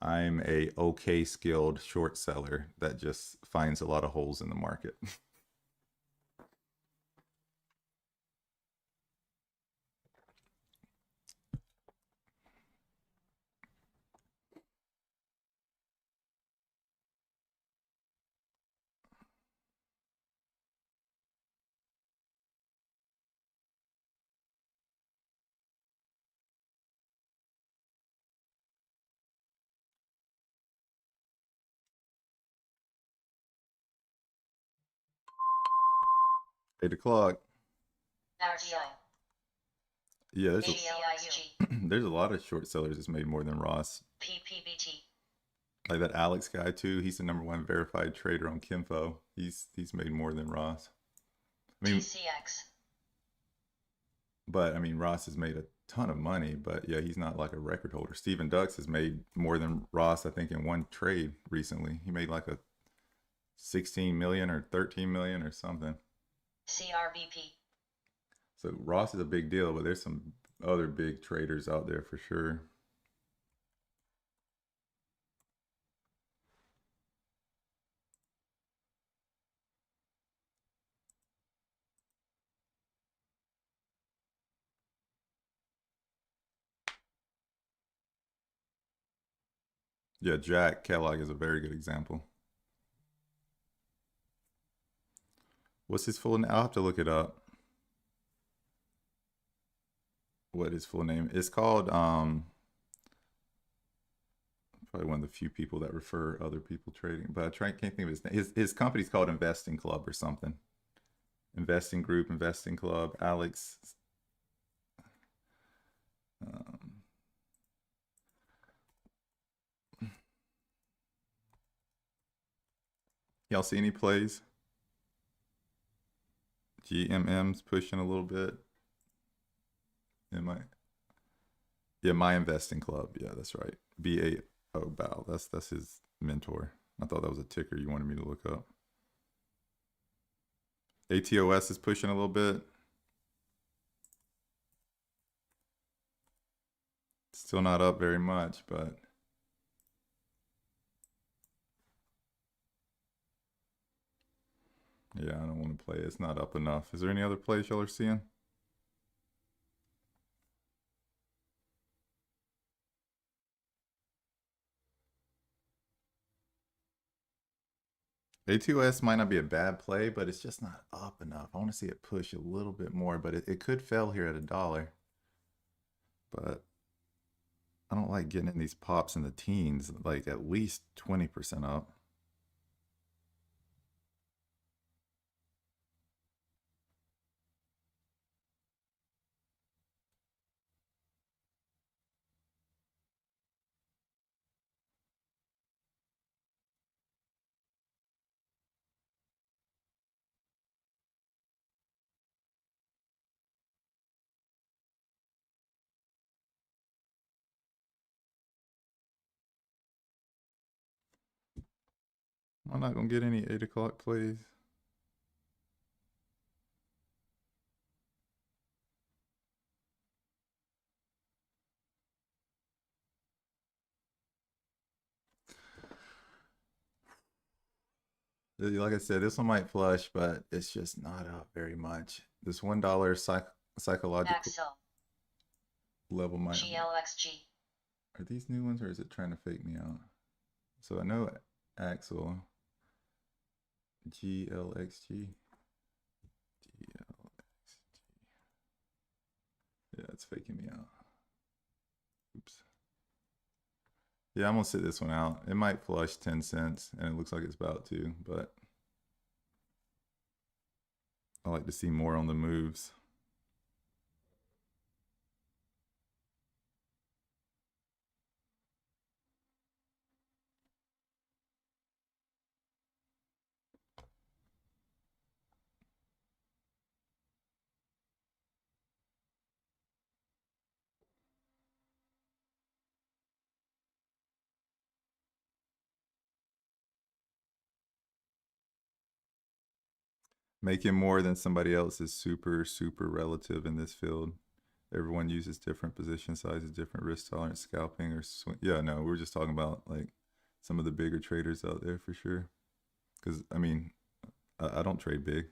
I'm a okay skilled short seller that just finds a lot of holes in the market. 8 o'clock. Yeah, there's a lot of short sellers that's made more than Ross. Like that Alex guy too. He's the #1 verified trader on Kimfo. He's made more than Ross. I mean, but I mean, Ross has made a ton of money, but yeah, he's not like a record holder. Steven Dux has made more than Ross, I think, in one trade recently. He made like a 16 million or 13 million or something. CRBP. So Ross is a big deal, but there's some other big traders out there for sure. Yeah, Jack Kellogg is a very good example. What's his full name? I'll have to look it up. What his full name? It's called probably one of the few people that refer other people trading, but can't think of his name. His company's called Investing Club or something. Investing Group, Investing Club. Alex. Y'all see any plays? GMM's pushing a little bit. Yeah, My Investing Club. Yeah, that's right. BAO Bow. That's his mentor. I thought that was a ticker you wanted me to look up. ATOS is pushing a little bit. Still not up very much, but yeah, I don't want to play it. It's not up enough. Is there any other plays y'all are seeing? A2S might not be a bad play, but it's just not up enough. I want to see it push a little bit more, but it could fail here at $1. But I don't like getting in these pops in the teens, like at least 20% up. I'm not going to get any 8 o'clock plays. Like I said, this one might flush, but it's just not up very much. This $1 psychological level might. GLXG. Are these new ones, or is it trying to fake me out? So I know Axel. GLXG. Yeah, it's faking me out. Oops. Yeah, I'm gonna sit this one out. It might flush 10 cents, and it looks like it's about to, but I like to see more on the moves. Making more than somebody else is super, super relative in this field. Everyone uses different position sizes, different risk tolerance, scalping or swing. Yeah, no, we're just talking about like some of the bigger traders out there for sure. Because I mean, I don't trade big.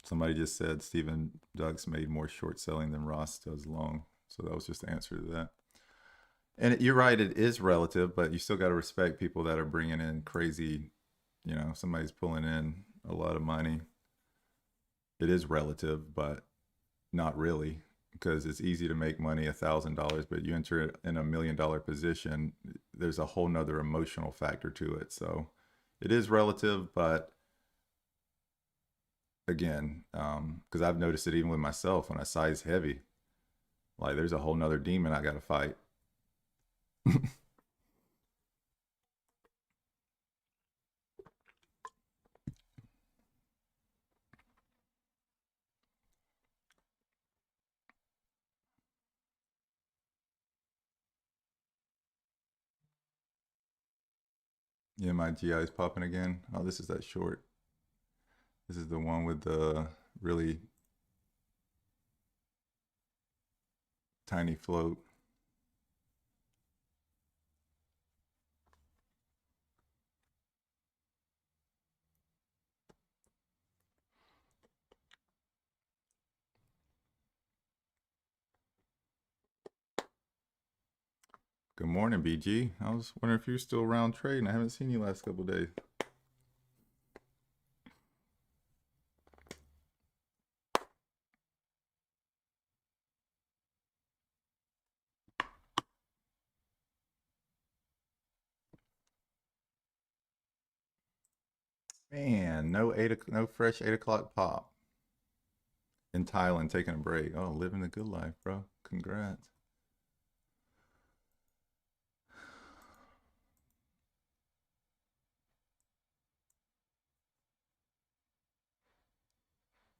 Somebody just said Stephen Ducks made more short selling than Ross does long. So that was just the answer to that. And you're right, it is relative, but you still got to respect people that are bringing in crazy, you know, somebody's pulling in a lot of money. It is relative, but not really, because it's easy to make money $1,000, but you enter it in $1 million position, there's a whole nother emotional factor to it. So it is relative, but again, because I've noticed it even with myself when I size heavy, like there's a whole nother demon I got to fight. Yeah, my GI is popping again. Oh, this is that short. This is the one with the really tiny float. Good morning, BG. I was wondering if you're still around trading. I haven't seen you last couple days. Man, no fresh 8 o'clock pop in Thailand taking a break. Oh, living the good life, bro. Congrats.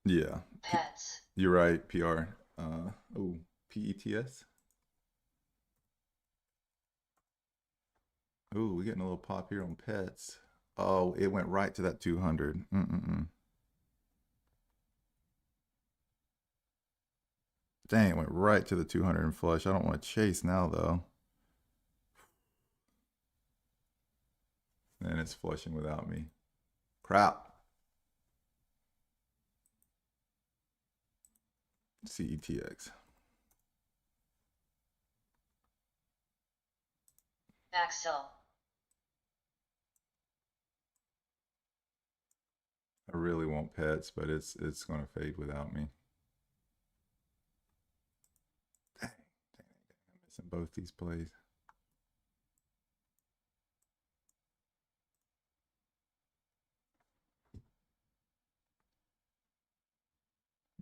Yeah. Pets. You're right, PR. Oh, PETS. Oh, we're getting a little pop here on pets. Oh, it went right to that 200. Dang, it went right to the 200 and flush. I don't want to chase now, though. And it's flushing without me. Crap. CETX. Axel. I really want pets, but it's gonna fade without me. Dang, I'm missing both these plays.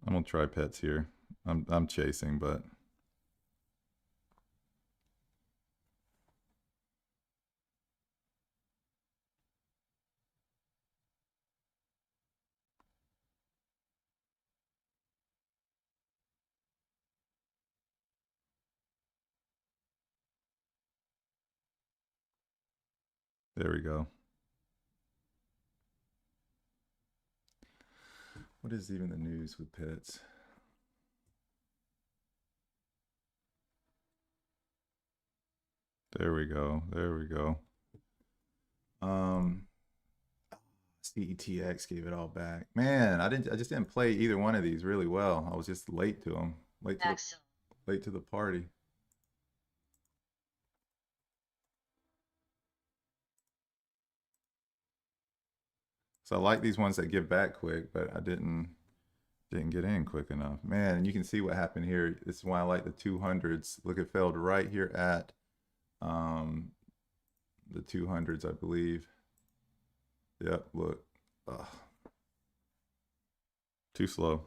I'm gonna try pets here. I'm chasing, but there we go. What is even the news with pets? There we go. There we go. CETX gave it all back. Man, I just didn't play either one of these really well. I was just late to them. Axel. Late to the party. So I like these ones that give back quick, but I didn't get in quick enough. Man, and you can see what happened here. This is why I like the 200s. Look, it failed right here at The 200s, I believe. Yep, look. Ugh. Too slow.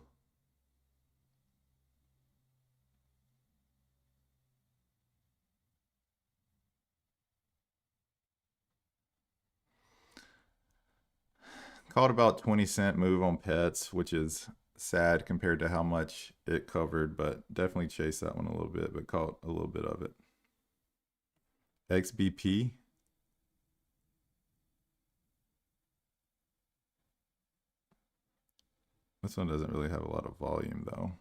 Caught about 20-cent move on pets, which is sad compared to how much it covered, but definitely chased that one a little bit, but caught a little bit of it. XBP. This one doesn't really have a lot of volume though.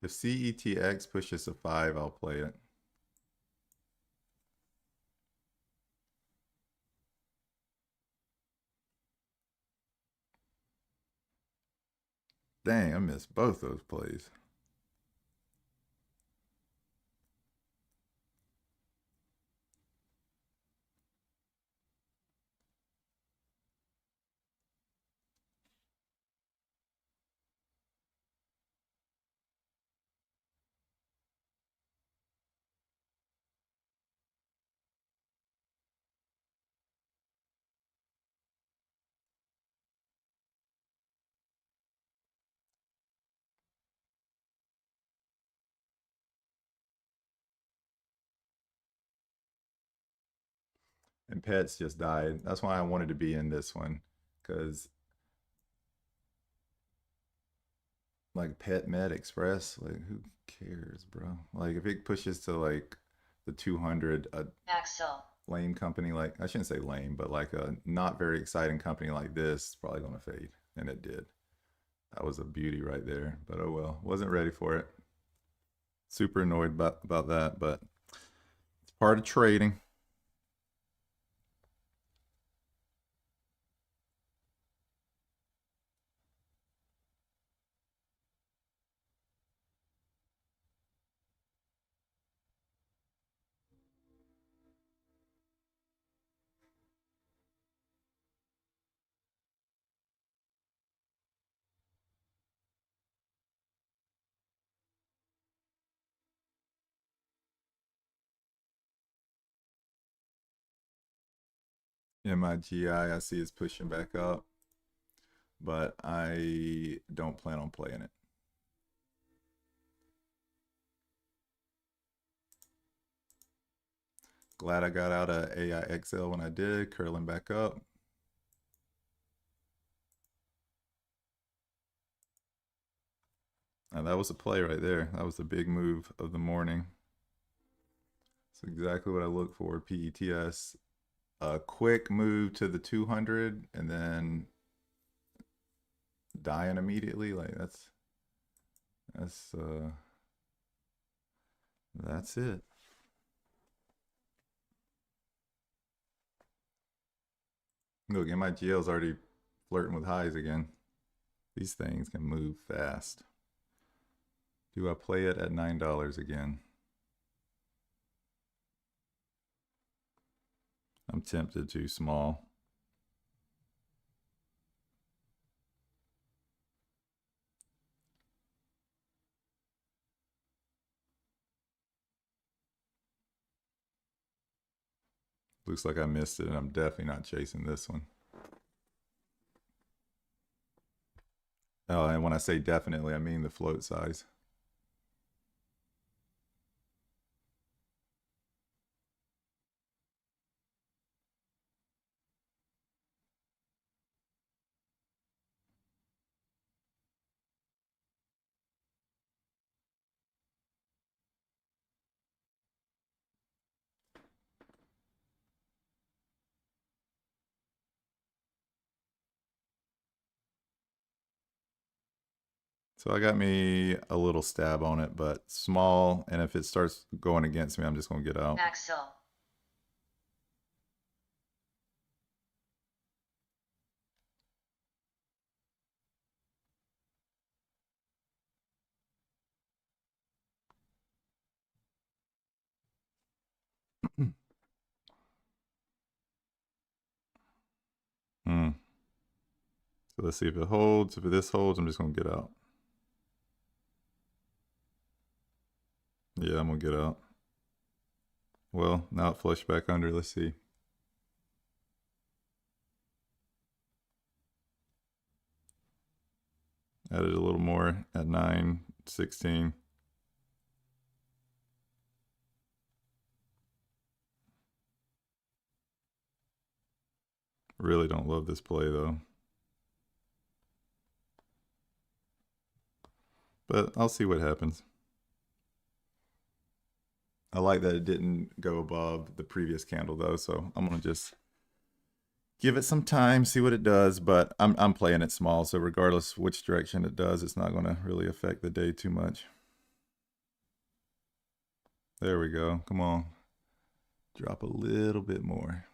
If CETX pushes to 5, I'll play it. Dang, I missed both those plays. And pets just died. That's why I wanted to be in this one, because like Pet Med Express, like who cares, bro? Like if it pushes to like the 200, a Axel. lame company like, I shouldn't say lame, but like a not very exciting company like this is probably gonna fade, and it did. That was a beauty right there, but oh well, wasn't ready for it. Super annoyed about that, but it's part of trading. MIGI, I see is pushing back up, but I don't plan on playing it. Glad I got out of AIXL when I did, curling back up. And that was a play right there. That was the big move of the morning. That's exactly what I look for. PETS, a quick move to the 200 and then dying immediately. Like that's it. Look, MIGL's already flirting with highs again. These things can move fast. Do I play it at $9 again? I'm tempted to. Small. Looks like I missed it, and I'm definitely not chasing this one. Oh, and when I say definitely, I mean the float size. So I got me a little stab on it, but small, and if it starts going against me, I'm just going to get out. Axel. So let's see if it holds. If this holds, I'm just going to get out. Yeah, I'm going to get out. Well, now it flushed back under. Let's see. Added a little more at 9.16. Really don't love this play though. But I'll see what happens. I like that it didn't go above the previous candle though, so I'm gonna just give it some time, see what it does. But I'm playing it small, so regardless which direction it does, it's not gonna really affect the day too much. There we go. Come on, drop a little bit more.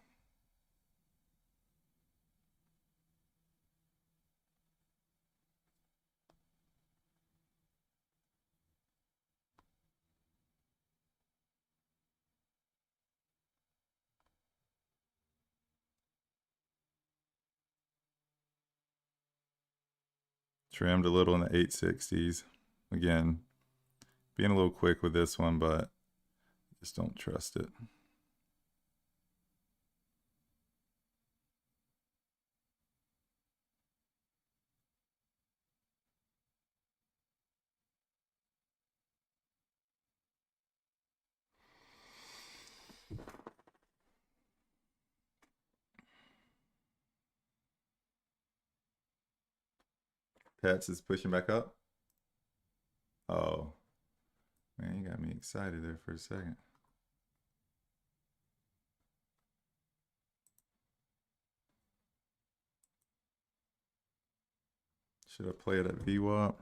Trimmed a little in the 860s. Again, being a little quick with this one, but just don't trust it. Pets is pushing back up. Oh, man, you got me excited there for a second. Should I play it at VWAP?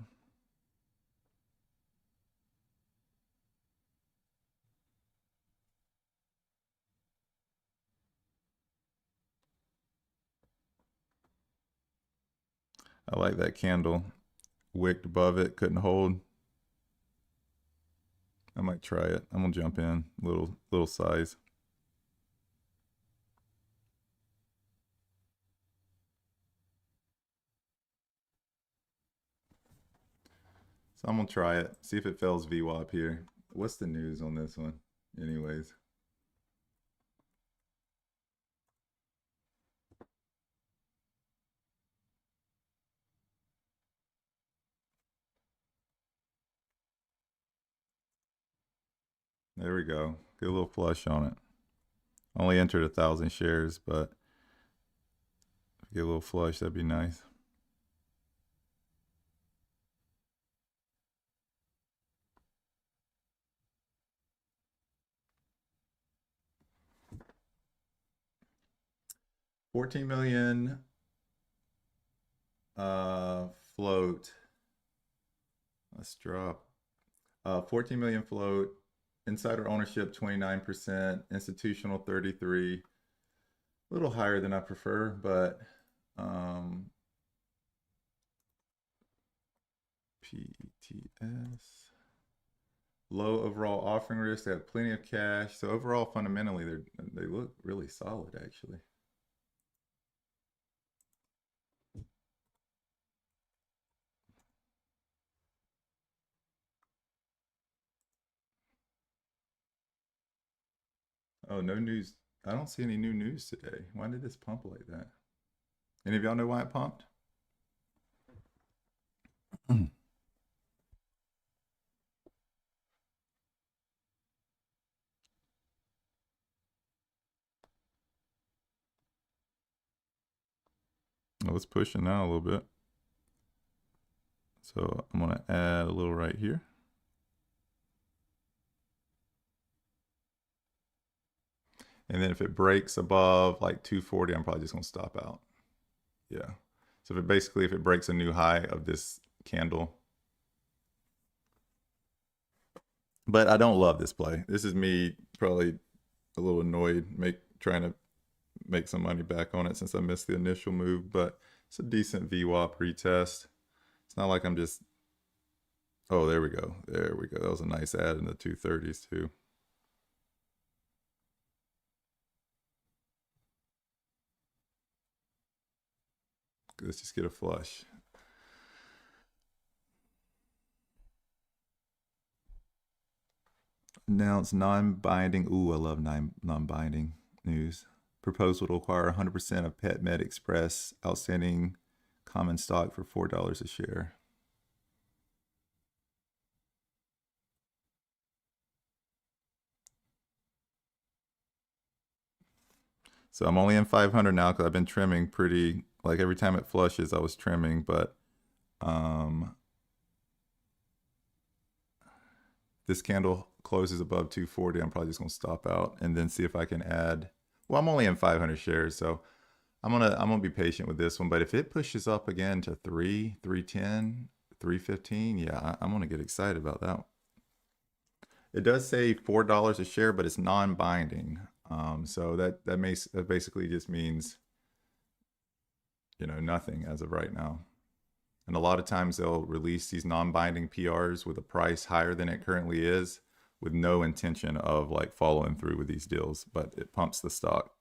I like that candle. Wicked above it, couldn't hold. I might try it. I'm gonna jump in, little size. So I'm gonna try it, see if it fails VWAP here. What's the news on this one, anyways? There we go. Get a little flush on it. Only entered 1,000 shares, but get a little flush, that'd be nice. $14 million float. Let's drop. 14 million float. Insider ownership 29%. Institutional 33%. A little higher than I prefer, but PTS. Low overall offering risk. They have plenty of cash. So overall, fundamentally, they look really solid, actually. Oh, no news. I don't see any new news today. Why did this pump like that? Any of y'all know why it pumped? Oh, it's pushing now a little bit. So I'm going to add a little right here. And then if it breaks above like 240, I'm probably just going to stop out. Yeah. So if it breaks a new high of this candle. But I don't love this play. This is me probably a little annoyed, trying to make some money back on it since I missed the initial move. But it's a decent VWAP retest. It's not like I'm just... Oh, there we go. There we go. That was a nice add in the 230s too. Let's just get a flush. Announce non-binding. Ooh, I love non-binding news. Proposal to acquire 100% of PetMed Express outstanding common stock for $4 a share. So I'm only in 500 now because I've been trimming pretty, like every time it flushes, I was trimming, but this candle closes above 240. I'm probably just gonna stop out and then see if I can add. Well, I'm only in 500 shares, so I'm gonna be patient with this one. But if it pushes up again to 310, 315, yeah, I'm gonna get excited about that one. It does say $4 a share, but it's non-binding. So that basically just means, you know, nothing as of right now. And a lot of times they'll release these non-binding PRs with a price higher than it currently is, with no intention of like following through with these deals, but it pumps the stock.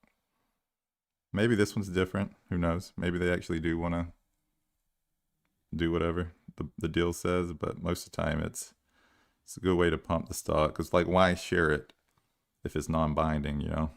Maybe this one's different. Who knows? Maybe they actually do want to do whatever the deal says, but most of the time it's a good way to pump the stock. Because like, why share it if it's non-binding, you know?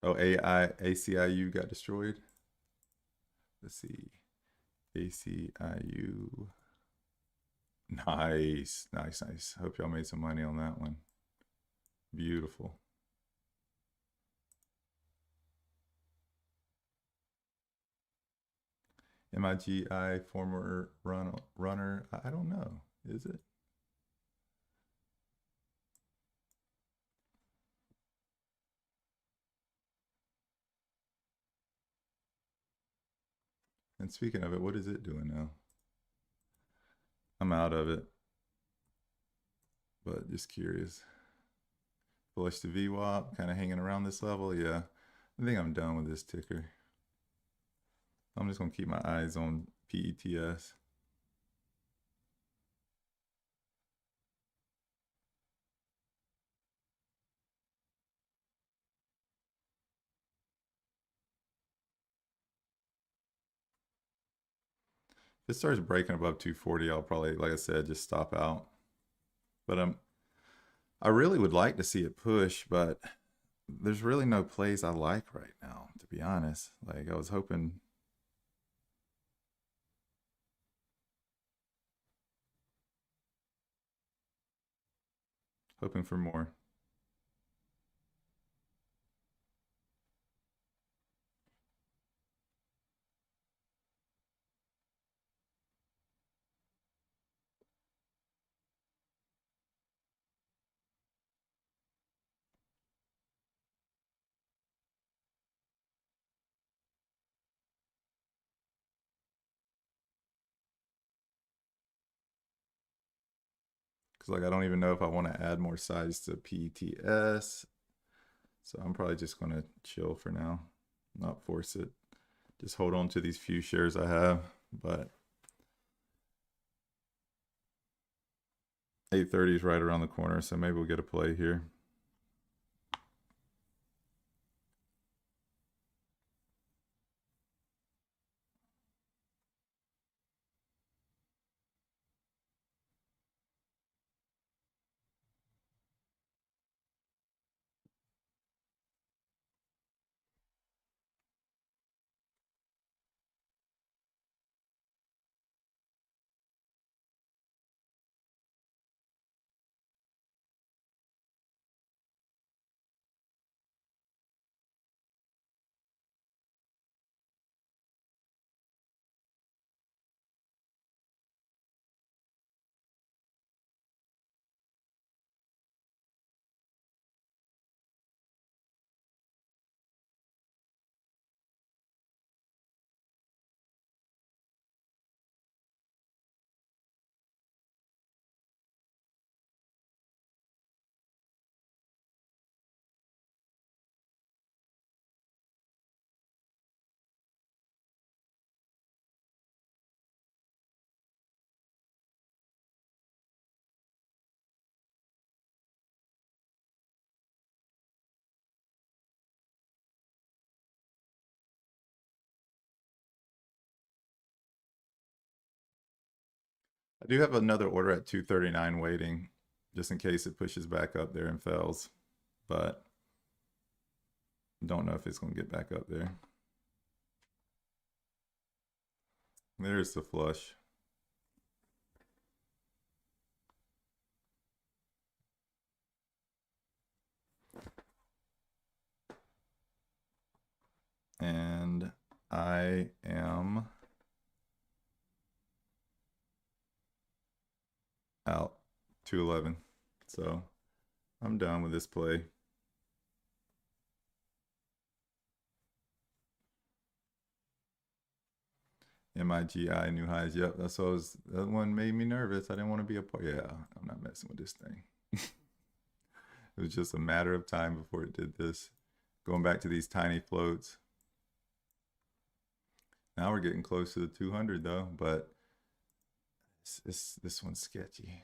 Oh, ACIU got destroyed. Let's see. ACIU. Nice, nice, nice. Hope y'all made some money on that one. Beautiful. MIGI former runner. I don't know. Is it? And speaking of it, what is it doing now? I'm out of it, but just curious. Flush the VWAP, kind of hanging around this level. Yeah, I think I'm done with this ticker. I'm just gonna keep my eyes on PETS. If it starts breaking above 240, I'll probably, like I said, just stop out. But I really would like to see it push, but there's really no plays I like right now, to be honest. Like I was hoping for more. Because like I don't even know if I want to add more size to PETS. So I'm probably just going to chill for now, not force it. Just hold on to these few shares I have. But 8:30 is right around the corner, so maybe we'll get a play here. I do have another order at 239 waiting, just in case it pushes back up there and fails, but don't know if it's going to get back up there. There's the flush. And I am out 211. So I'm done with this play. MIGI new highs. Yep, that's what was, that one made me nervous. I didn't want to be a part. Yeah, I'm not messing with this thing. It was just a matter of time before it did this. Going back to these tiny floats. Now we're getting close to the 200 though, but this one's sketchy.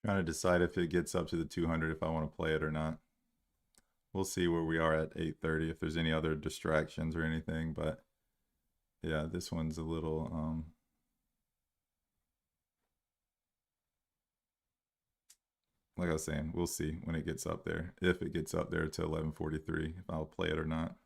Trying to decide if it gets up to the 200 if I want to play it or not. We'll see where we are at 8:30 if there's any other distractions or anything, but yeah, this one's a little like I was saying, we'll see when it gets up there. If it gets up there to 1143, if I'll play it or not.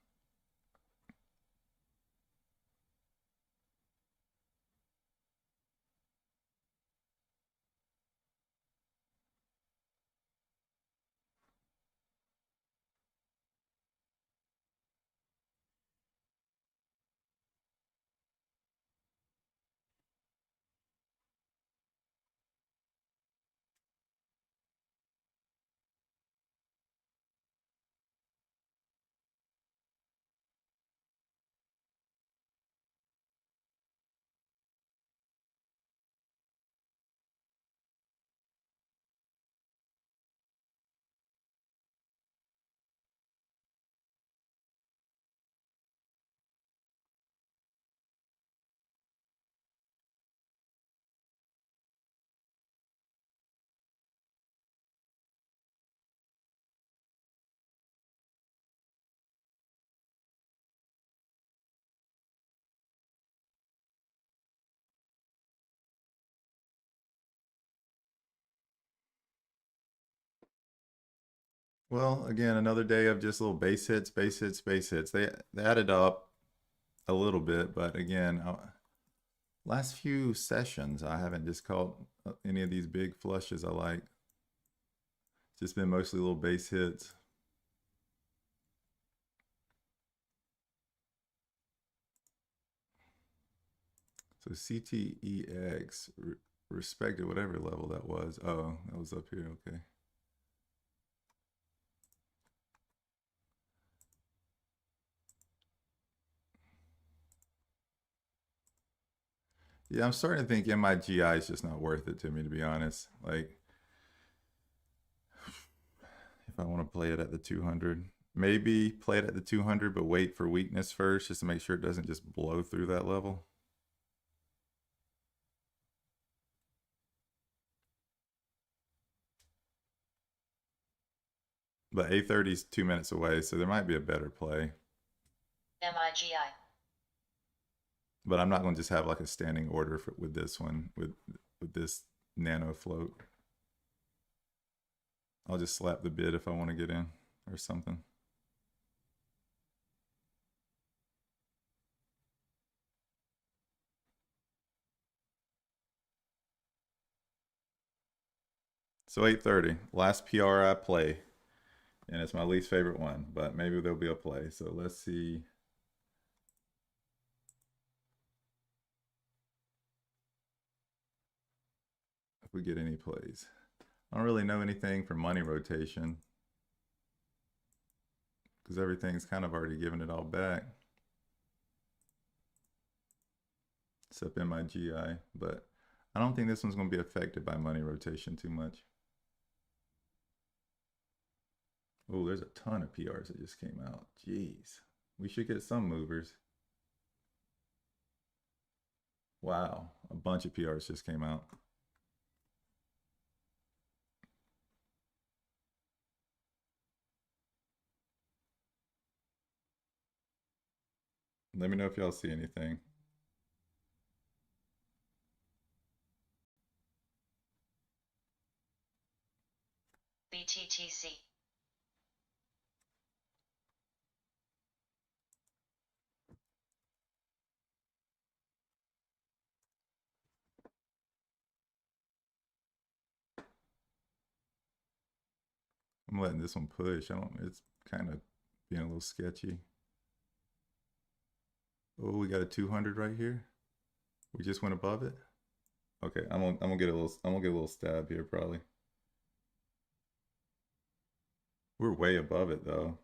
Well, again, another day of just little base hits, base hits, base hits. They added up a little bit, but again, last few sessions, I haven't just caught any of these big flushes I like. It's just been mostly little base hits. So CTEX respected whatever level that was. Oh, that was up here. Okay. Yeah, I'm starting to think MIGI is just not worth it to me, to be honest. Like, if I want to play it at the 200, maybe play it at the 200, but wait for weakness first, just to make sure it doesn't just blow through that level. But 8:30 is 2 minutes away, so there might be a better play. MIGI. But I'm not going to just have like a standing order with this one, with this nano float. I'll just slap the bid if I want to get in or something. So 8:30, last PR I play, and it's my least favorite one, but maybe there'll be a play. So let's see. If we get any plays. I don't really know anything for money rotation because everything's kind of already given it all back. Except in my GI, but I don't think this one's going to be affected by money rotation too much. Oh, there's a ton of PRs that just came out. Jeez. We should get some movers. Wow, a bunch of PRs just came out. Let me know if y'all see anything. BTTC. I'm letting this one push. It's kind of being a little sketchy. Oh, we got a 200 right here. We just went above it. Okay, I'm gonna get a little stab here probably. We're way above it though.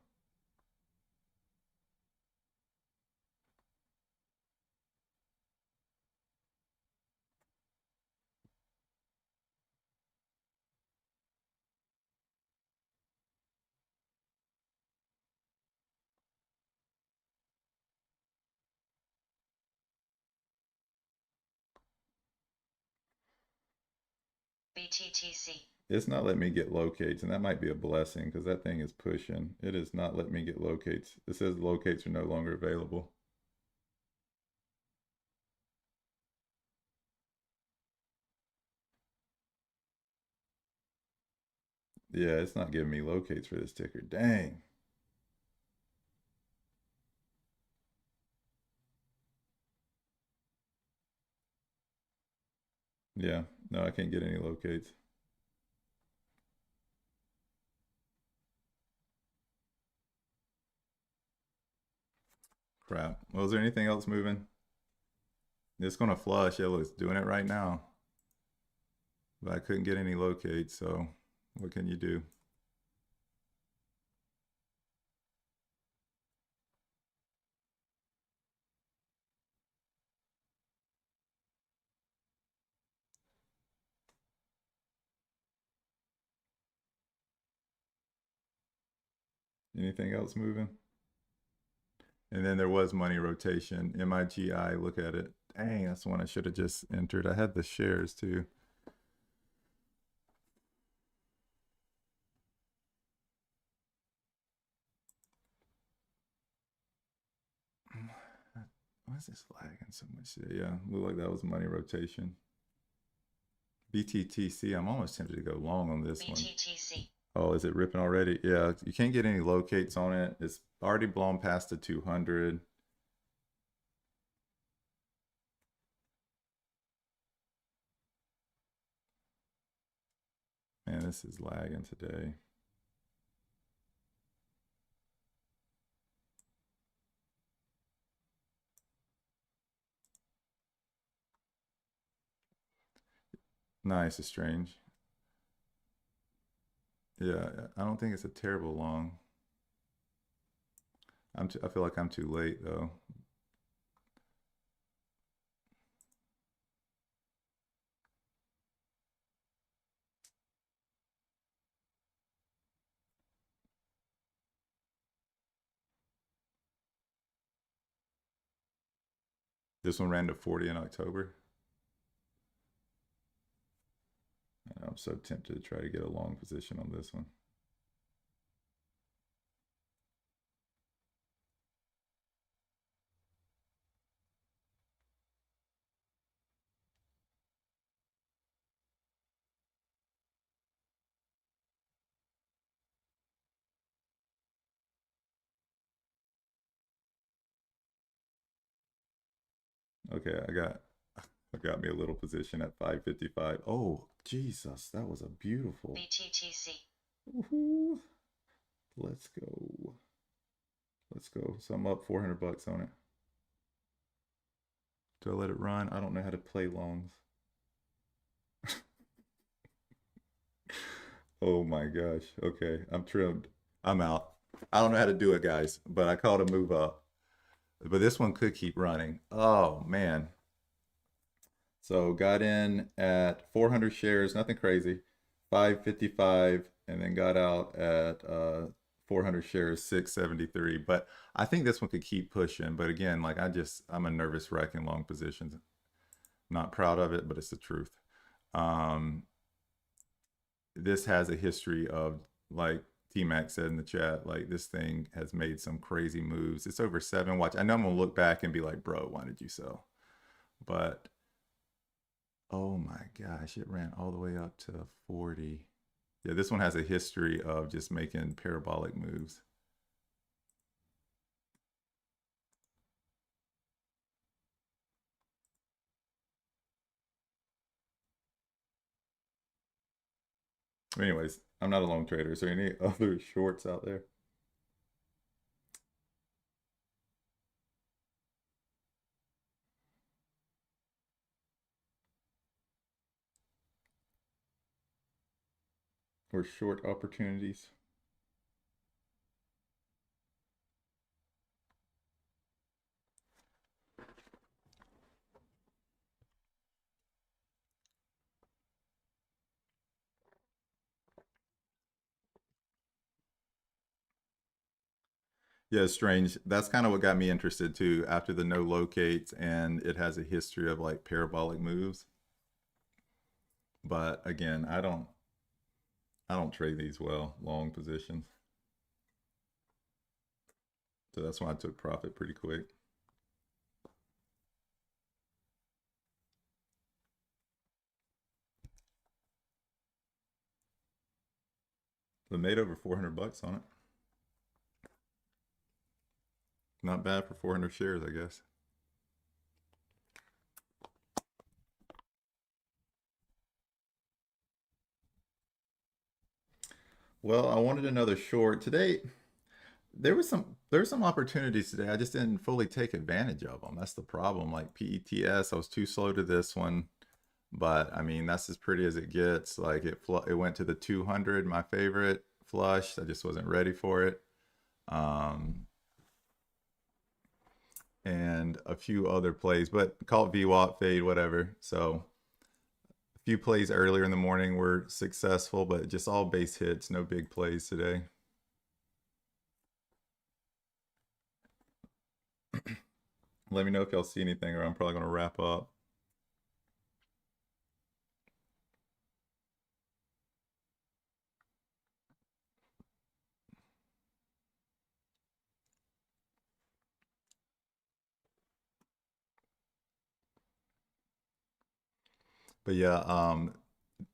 BTTC. It's not letting me get locates, and that might be a blessing because that thing is pushing. It is not letting me get locates. It says locates are no longer available. Yeah, it's not giving me locates for this ticker. Dang. Yeah, no, I can't get any locates. Crap. Well, is there anything else moving? It's gonna flush. Yeah, look, it's doing it right now. But I couldn't get any locates, so what can you do? Anything else moving? And then there was money rotation. MIGI, look at it. Dang, that's the one I should have just entered. I had the shares too. Why is this lagging so much? Yeah, looked like that was money rotation. BTTC, I'm almost tempted to go long on this one. BTTC. Oh, is it ripping already? Yeah, you can't get any locates on it. It's already blown past the 200. Man, this is lagging today. Nice, it's strange. Yeah, I don't think it's a terrible long. I feel like I'm too late though. This one ran to 40 in October. I'm so tempted to try to get a long position on this one. Okay, I got got me a little position at 555. Oh, Jesus, that was a beautiful. BTTC. Woohoo. Let's go. Let's go. So I'm up 400 bucks on it. Do I let it run? I don't know how to play longs. Oh my gosh. Okay, I'm trimmed. I'm out. I don't know how to do it, guys, but I called a move up. But this one could keep running. Oh man. So got in at 400 shares, nothing crazy, 555, and then got out at 400 shares, 673. But I think this one could keep pushing. But again, like I'm a nervous wreck in long positions. Not proud of it, but it's the truth. This has a history of, like T-Mac said in the chat, like this thing has made some crazy moves. It's over 7. Watch, I know I'm gonna look back and be like, bro, why did you sell? But oh my gosh, it ran all the way up to 40. Yeah, this one has a history of just making parabolic moves. Anyways, I'm not a long trader. Is there any other shorts out there? Or short opportunities? Yeah, it's strange. That's kind of what got me interested too. After the no locates, and it has a history of like parabolic moves. But again, I don't trade these well, long positions. So that's why I took profit pretty quick. But made over 400 bucks on it. Not bad for 400 shares, I guess. Well, I wanted another short today. There were some opportunities today. I just didn't fully take advantage of them. That's the problem. Like PETS, I was too slow to this one, but I mean that's as pretty as it gets. Like it went to the 200, my favorite flush. I just wasn't ready for it. Um, and a few other plays, but call it VWAP fade, whatever. So a few plays earlier in the morning were successful, but just all base hits, no big plays today. Let me know if y'all see anything, or I'm probably going to wrap up. But yeah,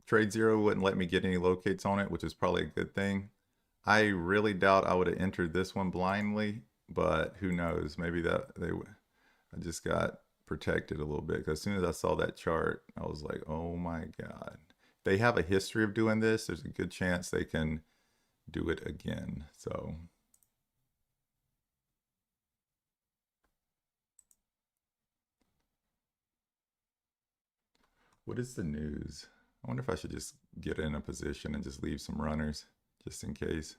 TradeZero wouldn't let me get any locates on it, which is probably a good thing. I really doubt I would have entered this one blindly, but who knows? Maybe I just got protected a little bit. 'Cause as soon as I saw that chart, I was like, oh my God. They have a history of doing this. There's a good chance they can do it again. So what is the news? I wonder if I should just get in a position and just leave some runners just in case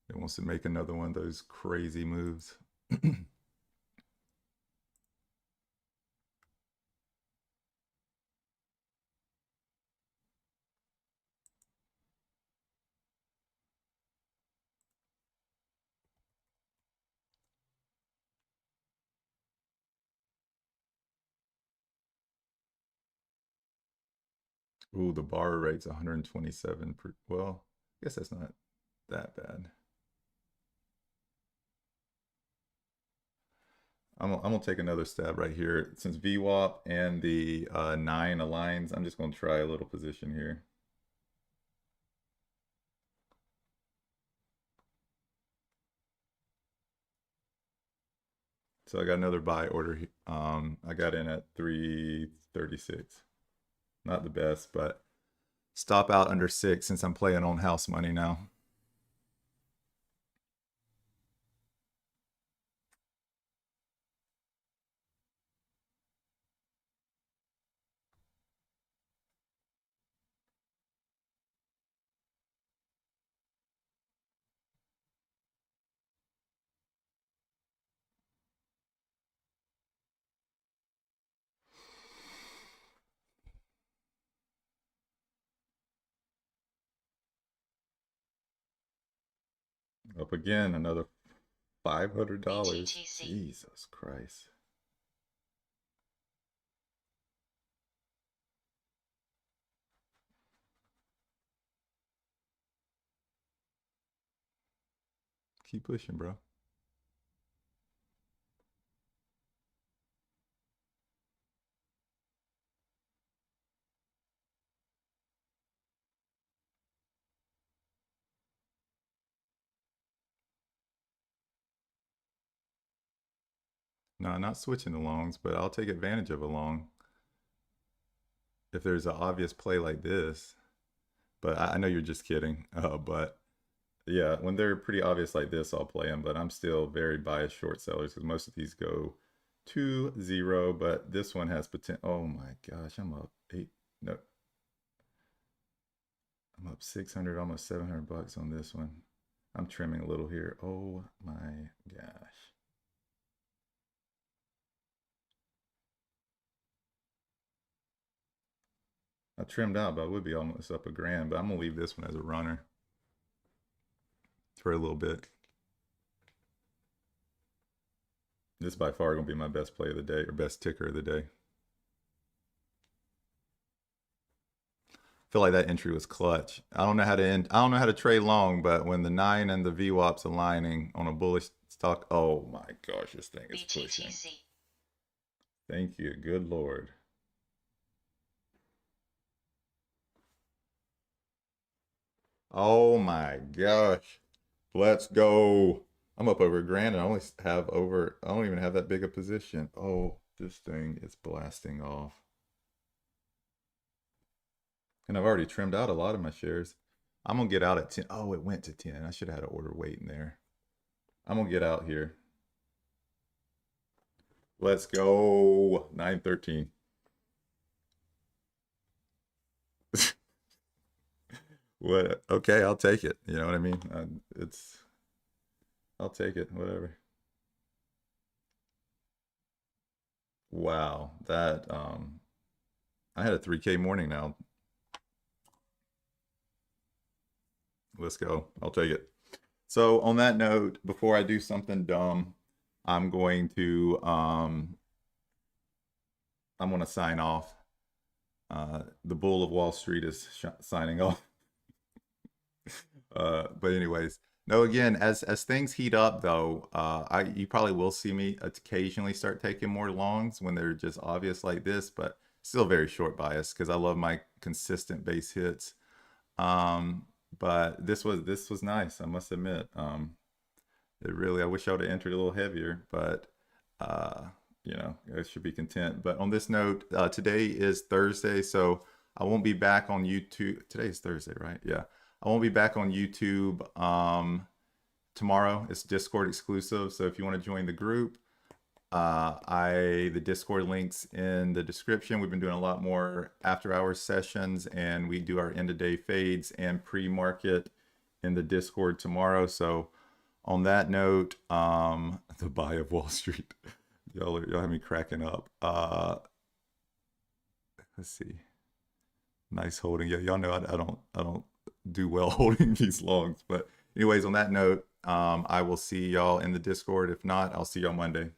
it wants to make another one of those crazy moves. Ooh, the borrow rate's 127 per, well, I guess that's not that bad. I'm gonna take another stab right here. Since VWAP and the 9 aligns, I'm just gonna try a little position here. So I got another buy order. I got in at 336. Not the best, but stop out under 6 since I'm playing on house money now. Up again, another $500. BTTC. Jesus Christ. Keep pushing, bro. No, not switching the longs, but I'll take advantage of a long if there's an obvious play like this. But I know you're just kidding. But yeah, when they're pretty obvious like this, I'll play them. But I'm still very biased short sellers because most of these go to 0. But this one has potential. Oh my gosh, I'm up 8. No, I'm up 600, almost 700 bucks on this one. I'm trimming a little here. Oh my gosh. I trimmed out, but I would be almost up a grand. But I'm gonna leave this one as a runner for a little bit. This is by far gonna be my best play of the day or best ticker of the day. I feel like that entry was clutch. I don't know how to end. I don't know how to trade long, but when the 9 and the VWAP's aligning on a bullish stock, oh my gosh, this thing is pushing. BTTC. Thank you, good Lord. Oh my gosh. Let's go. I'm up over a grand and I only have over, I don't even have that big a position. Oh, this thing is blasting off. And I've already trimmed out a lot of my shares. I'm going to get out at 10. Oh, it went to 10. I should have had an order waiting there. I'm going to get out here. Let's go. 913. What? Okay, I'll take it. You know what I mean? I'll take it. Whatever. Wow, that I had a 3K morning now. Let's go. I'll take it. So on that note, before I do something dumb, I'm going to sign off. The Bull of Wall Street is signing off. But anyways, no, again, as things heat up though, you probably will see me occasionally start taking more longs when they're just obvious like this, but still very short bias because I love my consistent base hits. But this was nice, I must admit. It really, I wish I would have entered a little heavier, but you know, I should be content. But on this note, today is Thursday, so I won't be back on YouTube. Today is Thursday, right? Yeah. I won't be back on YouTube tomorrow. It's Discord exclusive, so if you want to join the group, the Discord link's in the description. We've been doing a lot more after-hours sessions, and we do our end-of-day fades and pre-market in the Discord tomorrow. So on that note, the buy of Wall Street, y'all have me cracking up. Let's see. Nice holding. Yeah, y'all know I don't do well holding these longs. But anyways, on that note, I will see y'all in the Discord. If not, I'll see y'all Monday.